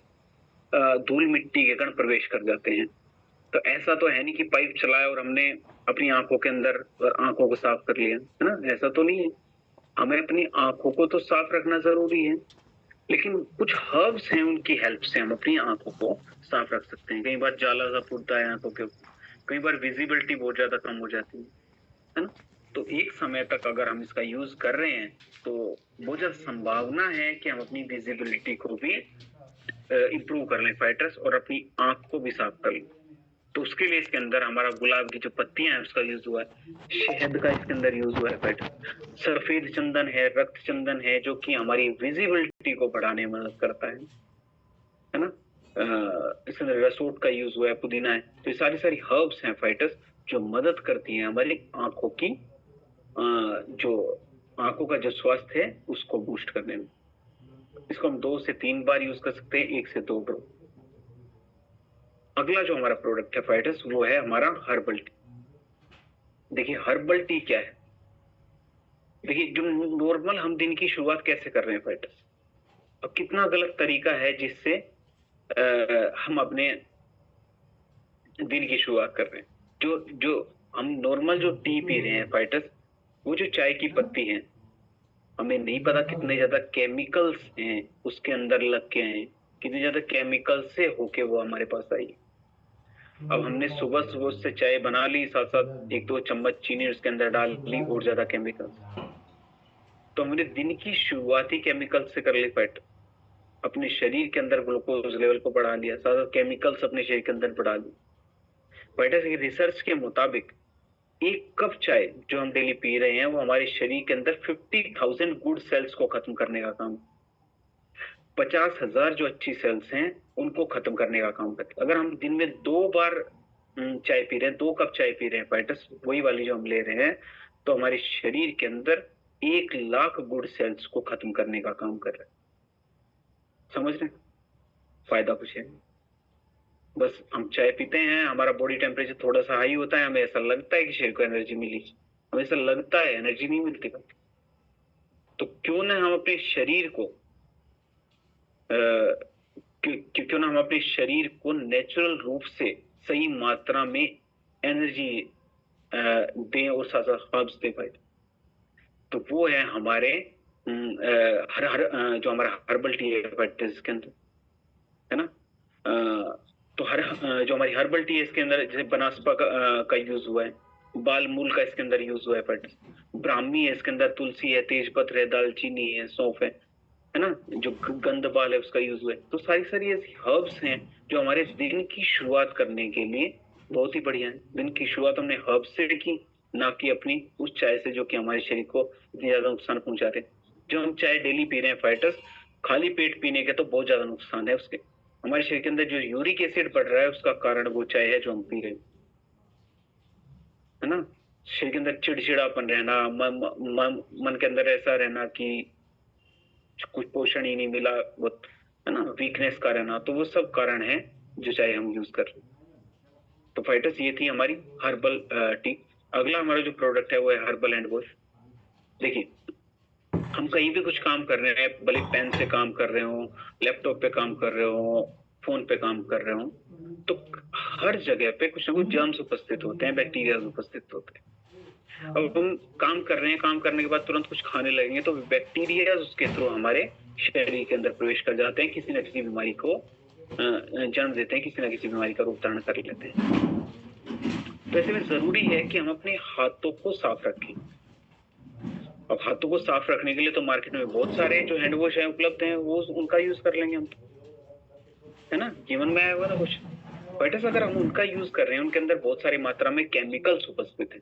धूल मिट्टी के कण प्रवेश कर जाते हैं। तो ऐसा तो है नहीं कि पाइप चलाया और हमने अपनी आंखों के अंदर और आंखों को साफ कर लिया, है ना, ऐसा तो नहीं है। हमें अपनी आंखों को तो साफ रखना जरूरी है, लेकिन कुछ हर्ब्स हैं उनकी हेल्प से हम अपनी आंखों को साफ रख सकते हैं। कई बार जाला सा फूटता है आंखों के ऊपर, कई बार विजिबिलिटी बहुत ज्यादा कम हो जाती है ना। तो एक समय तक अगर हम इसका यूज कर रहे हैं तो बहुत ज्यादा संभावना है कि हम अपनी विजिबिलिटी को भी इंप्रूव कर लें फाइटर्स, और अपनी आंख को भी साफ कर लें। तो उसके लिए इसके अंदर हमारा गुलाब की जो पत्तियां हैं उसका यूज हुआ है, शहद का इसके अंदर यूज हुआ है फाइटर्स, सफेद चंदन है, रक्त चंदन है जो कि हमारी विजिबिलिटी को बढ़ाने में मदद करता है ना। इसके अंदर रसोट का यूज हुआ है, पुदीना है। तो ये सारी हर्ब्स हैं फाइटर्स जो मदद करती हैं हमारी आंखों की जो आंखों का जो स्वास्थ्य है उसको बूस्ट करने में। इसको हम 2 से 3 बार यूज कर सकते हैं, 1 से 2 बार। अगला जो हमारा प्रोडक्ट है फाइटर्स वो है हमारा हर्बल टी। देखिए, हर्बल टी क्या है? देखिए, जो नॉर्मल हम दिन की शुरुआत कैसे कर रहे हैं फाइटर्स, अब कितना गलत तरीका है जिससे हम अपने दिन की शुरुआत कर रहे हैं। जो हम नॉर्मल जो टी पी रहे हैं फाइटर्स, वो जो चाय की पत्ती है, हमें नहीं पता कितने ज्यादा केमिकल्स हैं उसके अंदर लग के हैं, कितने ज्यादा केमिकल से होके वो हमारे पास आई। अब हमने सुबह सुबह उससे चाय बना ली, साथ साथ 1-2 चम्मच चीनी उसके अंदर डाल ली और ज्यादा केमिकल, तो हमने दिन की शुरुआत ही केमिकल से कर ली फैट। अपने शरीर के अंदर ग्लूकोज लेवल को बढ़ा लिया, साथ साथ केमिकल्स अपने शरीर के अंदर बढ़ा ली। फाइटर्स की रिसर्च के मुताबिक 1 कप चाय जो हम डेली पी रहे हैं वो हमारे शरीर के अंदर 50,000 गुड सेल्स को खत्म करने का काम, 50,000 जो अच्छी सेल्स हैं उनको खत्म करने का काम करते हैं। अगर हम दिन में 2 बार चाय पी रहे हैं, 2 कप चाय पी रहे हैं फाइटर्स, वही वाली जो हम ले रहे हैं, तो हमारे शरीर के अंदर 1 लाख गुड सेल्स को खत्म करने का काम कर रहा है। समझ रहे? फायदा कुछ है, बस हम चाय पीते हैं, हमारा बॉडी टेम्परेचर थोड़ा सा हाई होता है, हमें ऐसा लगता है कि शरीर को एनर्जी मिली, हमें ऐसा लगता है एनर्जी नहीं मिलती। तो क्यों ना हम अपने शरीर को क्यों ना हम अपने शरीर को नेचुरल रूप से सही मात्रा में एनर्जी दें और साथ साथ हर्ब्स दें भाई। तो वो है हमारे जो हमारा हर्बल टी है इसके अंदर, है ना। तो जो हमारी हर्बल टी है इसके अंदर जैसे बनास्पा का यूज हुआ है, बाल मूल का इसके अंदर यूज हुआ है, ब्राह्मी है, इसके अंदर तुलसी है, तेजपत्र है, दालचीनी है, सौंफ है ना, जो गंधबाल है उसका यूज हुआ है। तो सारी ऐसी हर्ब्स हैं जो हमारे दिन की शुरुआत करने के लिए बहुत ही बढ़िया है। दिन की शुरुआत हमने हर्ब्स से की, ना कि अपनी उस चाय से जो कि हमारे शरीर को इतनी ज्यादा नुकसान पहुंचा रहे। जो हम चाय डेली पी रहे हैं फाइटर्स, खाली पेट पीने के तो बहुत ज्यादा नुकसान है उसके। हमारे शरीर के अंदर जो यूरिक एसिड बढ़ रहा है उसका कारण वो चाय है जो हम पी रहे हैं, है ना। शरीर के अंदर चिड़चिड़ापन रहना, मन के अंदर ऐसा रहना कि कुछ पोषण ही नहीं मिला, वो, है ना, वीकनेस का रहना, तो वो सब कारण है जो चाय हम यूज कर रहे हैं। तो फाइटर्स ये थी हमारी हर्बल टी। अगला हमारा जो प्रोडक्ट है वो है हर्बल हैंड वॉश। देखिए, हम कहीं भी कुछ काम कर रहे हैं, भले पेन से काम कर रहे हो, लैपटॉप पे काम कर रहे हो, फोन पे काम कर रहे हो, तो हर जगह पे कुछ ना कुछ जर्म्स उपस्थित होते हैं, बैक्टीरिया उपस्थित होते हैं। अब हम काम कर रहे हैं, काम करने के बाद तुरंत कुछ खाने लगेंगे तो बैक्टीरिया उसके थ्रू हमारे शरीर के अंदर प्रवेश कर जाते हैं, किसी न किसी बीमारी को जन्म देते हैं, किसी न किसी बीमारी का रूप धारण कर लेते हैं। तो ऐसे में जरूरी है कि हम अपने हाथों को साफ रखें। अब हाथों को साफ रखने के लिए तो मार्केट में बहुत सारे जो हैंड वॉश है उपलब्ध हैं, वो उनका यूज कर लेंगे हम, है ना। जीवन में आया हुआ ना कुछ, बट अगर हम उनका यूज कर रहे हैं, उनके अंदर बहुत सारी मात्रा में केमिकल्स उपस्थित है,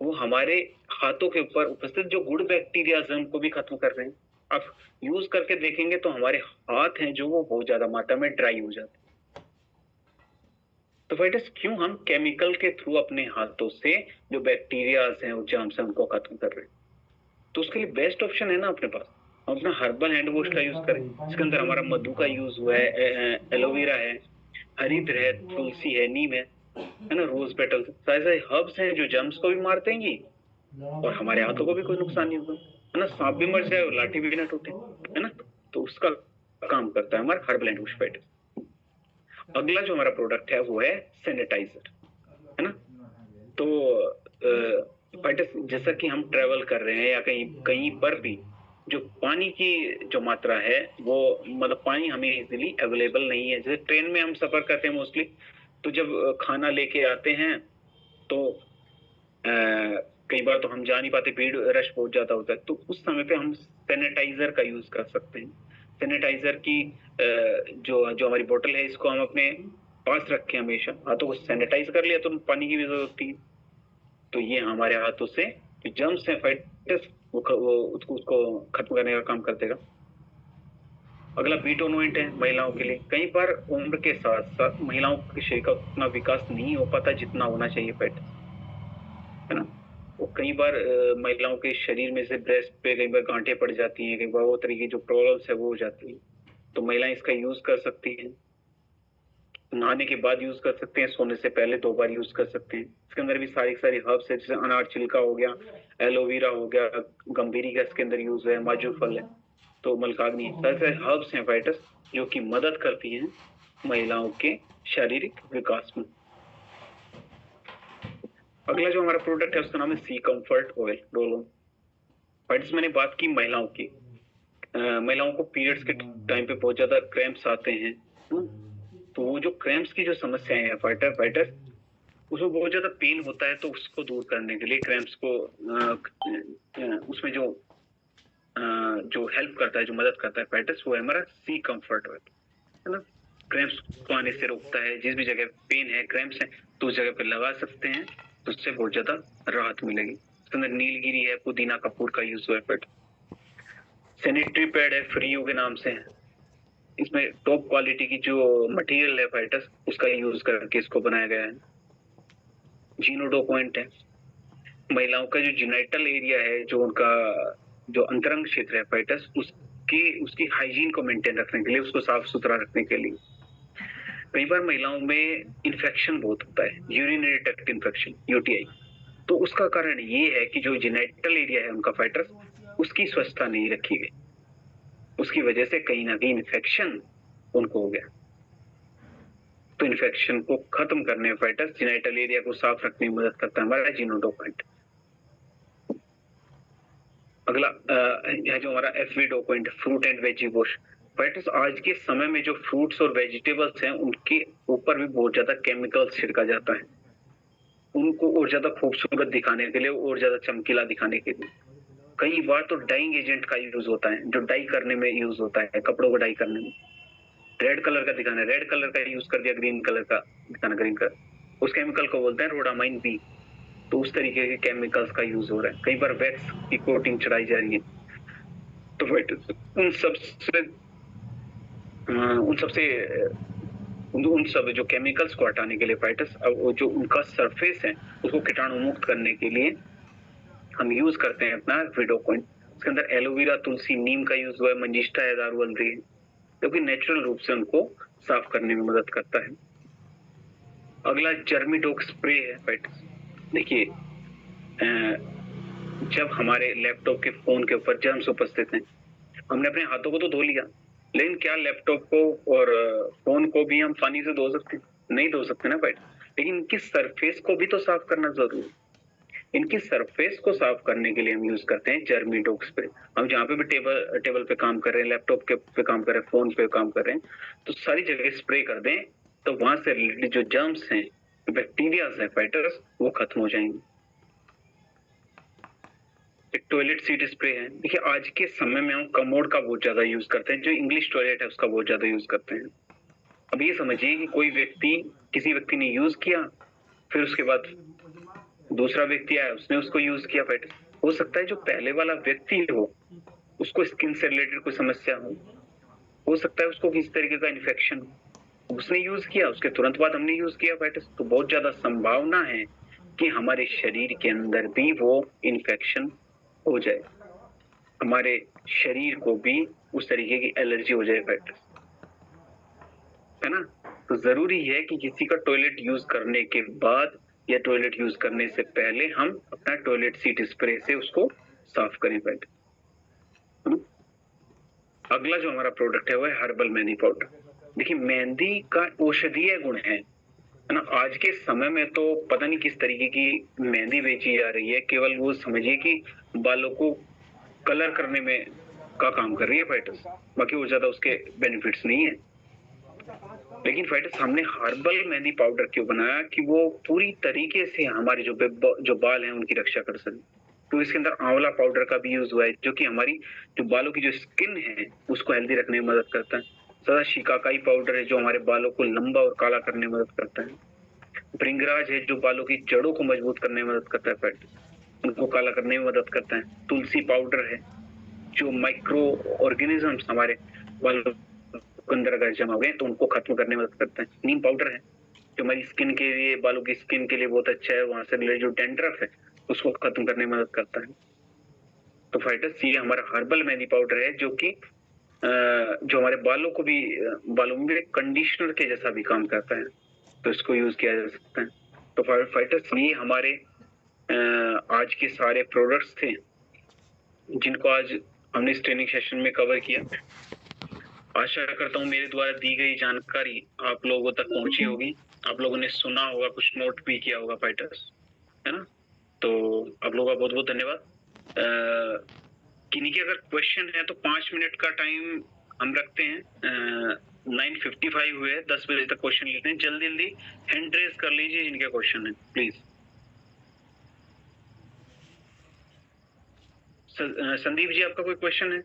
वो हमारे हाथों के ऊपर उपस्थित जो गुड बैक्टीरिया है उनको भी खत्म कर रहे हैं। आप यूज करके देखेंगे तो हमारे हाथ हैं जो वो बहुत ज्यादा मात्रा में ड्राई हो जाते हैं। तो फाइटर्स, क्यों हम केमिकल के थ्रू अपने हाथों से जो बैक्टीरियाज हैं, वो जर्म्स हैं, उनको खत्म कर रहे हैं? तो उसके लिए बेस्ट ऑप्शन है ना अपने पास, हम अपना हर्बल हैंड वॉश का यूज करें। इसके अंदर हमारा मधु का यूज हुआ है, एलोवेरा है, हरिद्र है, तुलसी है, नीम है ना, रोज पेटल, सारे सारे हर्ब्स हैं जो जर्म्स को भी मारते हैं और हमारे हाथों को भी कोई नुकसान नहीं होगा, है ना। सांप भी मर जाए और लाठी भी ना टूटे, है ना। तो उसका काम करता है हमारा हर्बल हैंड वॉश फाइटर। अगला जो हमारा प्रोडक्ट है वो है सैनिटाइजर, है ना। तो फाइटर, जैसा कि हम ट्रेवल कर रहे हैं या कहीं कहीं पर भी जो पानी की जो मात्रा है वो, मतलब पानी हमें इजीली अवेलेबल नहीं है। जैसे ट्रेन में हम सफर करते हैं मोस्टली, तो जब खाना लेके आते हैं तो कई बार तो हम जा नहीं पाते, भीड़ रश बहुत ज्यादा होता है, तो उस समय पे हम सैनिटाइजर का यूज कर सकते हैं। सैनिटाइजर की जो जो हमारी बोतल है, इसको हम अपने पास रखें हमेशा, हाथों को सैनिटाइज कर लिया तो पानी की भी जरूरत होती है। तो ये हमारे हाथों से जो जर्म्स हैं फाइटर्स, वो उसको खत्म करने का काम कर देगा। अगला बीटोनोइट है महिलाओं के लिए। कई बार उम्र के साथ साथ महिलाओं के शरीर का उतना विकास नहीं हो पाता जितना होना चाहिए फाइटर्स, है ना। वो कई बार महिलाओं के शरीर में से ब्रेस्ट पे कई बार गांठें पड़ जाती हैं, कई बार वो तरीके की जो प्रॉब्लम्स है वो हो जाती है। तो महिलाएं इसका यूज कर सकती हैं, नहाने के बाद यूज कर सकते हैं, सोने से पहले 2 बार यूज कर सकते हैं। इसके अंदर भी सारी सारी हर्ब्स है, जैसे अनार छिलका हो गया, एलोवेरा हो गया, गंभीरी का इसके अंदर यूज है, माजू फल है, तो मलकाग्नि, सारे सारे हर्ब्स हैं फाइटर्स जो कि मदद करती हैं महिलाओं के शारीरिक विकास में। अगला जो हमारा प्रोडक्ट है उसका नाम है sea comfort oil roll on. Fighters, मैंने बात की महिलाओं की, महिलाओं को पीरियड्स के टाइम पे बहुत ज्यादा क्रैम्प्स आते हैं, तो वो जो क्रैम्प्स की जो समस्याएं हैं फाइटर, उसमें बहुत ज्यादा पेन होता है, तो उसको दूर करने के लिए क्रैम्प्स को उसमें जो हेल्प करता है, जो मदद करता है फाइटर्स, वो है हमारा सी कंफर्ट ऑयल, है ना। क्रैम्प्स को आने से रोकता है, जिस भी जगह पेन है, क्रैम्प्स है, तो उस जगह पे लगा सकते हैं, तो उससे बहुत ज्यादा राहत मिलेगी। इसके अंदर नीलगिरी है, पुदीना कपूर का यूज हुआ है फाइटर। सैनिटरी पैड है, फ्रीओ के नाम से है, इसमें टॉप क्वालिटी की जो मटेरियल है फाइटर्स उसका यूज करके इसको बनाया गया है। जीनोडो पॉइंट है, महिलाओं का जो जिनाइटल एरिया है, जो उनका जो अंतरंग क्षेत्र है फाइटर्स, उसकी हाइजीन को मेंटेन रखने के लिए, उसको साफ सुथरा रखने के लिए। कई बार महिलाओं में इन्फेक्शन बहुत होता है, यूरिनरी ट्रैक्ट इन्फेक्शन, यूटीआई। तो उसका कारण ये है कि जो जिनाइटल एरिया है उनका फाइटर्स, उसकी स्वच्छता नहीं रखी गई, उसकी वजह से कहीं ना कहीं इन्फेक्शन उनको हो गया। तो इन्फेक्शन को खत्म करने में फाइटर्स जिनाइटल एरिया को साफ रखने में मदद करता है हमारा जीनोडो पॉइंट। अगला है जो हमारा एफवीडो point, fruit and veggie wash. Fighters, आज के समय में जो फ्रूट्स और वेजिटेबल्स हैं उनके ऊपर भी बहुत ज्यादा केमिकल्स छिड़का जाता है, उनको और ज्यादा खूबसूरत दिखाने के लिए, और ज्यादा चमकीला दिखाने के लिए। कई बार तो डाइंग एजेंट का यूज होता है, जो डाई करने में यूज होता है, कपड़ों को डाई करने में। रेड कलर का दिखाना है, रेड कलर का यूज कर दिया, ग्रीन कलर का दिखाना, ग्रीन कलर, उस केमिकल को बोलते हैं रोडामाइन बी। तो उस तरीके के केमिकल्स का यूज हो रहा है, कई बार वैक्स की कोटिंग चढ़ाई जा रही है। तो उन सबसे उन सब जो केमिकल्स को हटाने के लिए फाइटर्स, अब वो जो उनका सरफेस है उसको कीटाणु मुक्त करने के लिए हम यूज करते हैं अपना विडोकोइन। इसके अंदर एलोवेरा, तुलसी, नीम का यूज हुआ है, मंजिष्ठा है, दारूहल्दी है, जो कि नेचुरल रूप से उनको साफ करने में मदद करता है। अगला जर्मीडोक स्प्रे है फाइटर्स। देखिए, जब हमारे लैपटॉप के फोन के ऊपर जर्म्स उपस्थित हैं, हमने अपने हाथों को तो धो लिया, लेकिन क्या लैपटॉप को और फोन को भी हम पानी से धो सकते हैं? नहीं धो सकते ना भाई। लेकिन इनकी सरफेस को भी तो साफ करना जरूरी है। इनकी सरफेस को साफ करने के लिए हम यूज करते हैं जर्मीडोक स्प्रे। हम जहाँ पे भी टेबल पे काम कर रहे हैं, लैपटॉप के पे काम कर रहे हैं, फोन पे काम कर रहे हैं, तो सारी जगह स्प्रे कर दें, तो वहां से रिलेटेड जो जर्म्स हैं, बैक्टीरिया है फाइटर्स, वो खत्म हो जाएंगे। एक टॉयलेट सीट स्प्रे है। देखिए, आज के समय में हम कमोड का बहुत ज्यादा यूज करते हैं, जो इंग्लिश टॉयलेट है उसका बहुत ज्यादा यूज करते हैं। अब ये समझिए कि कोई व्यक्ति, किसी व्यक्ति ने यूज किया, फिर उसके बाद दूसरा व्यक्ति आया, उसने उसको यूज किया फाइटर। हो सकता है जो पहले वाला व्यक्ति हो उसको स्किन से रिलेटेड कोई समस्या हो सकता है उसको किसी तरीके का इन्फेक्शन हो, उसने यूज किया, उसके तुरंत बाद हमने यूज किया फाइटर, तो बहुत ज्यादा संभावना है कि हमारे शरीर के अंदर भी वो इन्फेक्शन हो जाए, हमारे शरीर को भी उस तरीके की एलर्जी हो जाए फाइटर, है ना। तो जरूरी है कि किसी का टॉयलेट यूज करने के बाद या टॉयलेट यूज करने से पहले हम अपना टॉयलेट सीट स्प्रे से उसको साफ करें पहले। अगला जो हमारा प्रोडक्ट है वो है हर्बल मेहंदी पाउडर। देखिए, मेहंदी का औषधीय गुण है ना। आज के समय में तो पता नहीं किस तरीके की मेहंदी बेची जा रही है, केवल वो समझिए कि बालों को कलर करने में का काम कर रही है फाइटर्स, बाकी वो ज्यादा उसके बेनिफिट्स नहीं है। लेकिन फाइटर्स, हमने हर्बल मेहंदी पाउडर क्यों बनाया कि वो पूरी तरीके से हमारे जो बाल हैं उनकी रक्षा कर सके। तो इसके अंदर आंवला पाउडर का भी यूज हुआ है, जो कि हमारी जो बालों की जो स्किन है उसको हेल्दी रखने में मदद करता है। सदा शिकाकाई पाउडर है जो हमारे बालों को लंबा और काला करने में मदद करता है। भृंगराज है जो बालों की जड़ों को मजबूत करने में मदद करता है, फैट उनको काला करने में मदद करता है। तुलसी पाउडर है जो माइक्रो ऑर्गेनिजम्स हमारे बालों के अंदर अगर जमा हुए तो उनको खत्म करने में मदद करता है। नीम पाउडर है जो हमारी स्किन के लिए, बालों की स्किन के लिए बहुत अच्छा है, वहां से रिलेटेड जो डेंड्रफ है उसको खत्म करने में मदद करता है। तो फाइटर्स, ये हमारा हर्बल मेहंदी पाउडर है जो कि जो हमारे बालों को भी, बालों में भी कंडीशनर के जैसा भी काम करता है, तो इसको यूज किया जा सकता है। तो फाइटर्स, ये हमारे आज के सारे प्रोडक्ट्स थे जिनको आज हमने इस ट्रेनिंग सेशन में कवर किया। आशा करता हूँ मेरे द्वारा दी गई जानकारी आप लोगों तक पहुंची होगी, आप लोगों ने सुना होगा, कुछ नोट भी किया होगा फाइटर्स, है ना। तो आप लोगों का बहुत बहुत धन्यवाद। किन्हीं के अगर क्वेश्चन है तो 5 मिनट का टाइम हम रखते हैं। 9:55 हुए, 10 बजे तक क्वेश्चन लेते हैं। जल्दी जल्दी हैंड रेज कर लीजिए जिनके क्वेश्चन है, प्लीज। संदीप जी, आपका कोई क्वेश्चन है?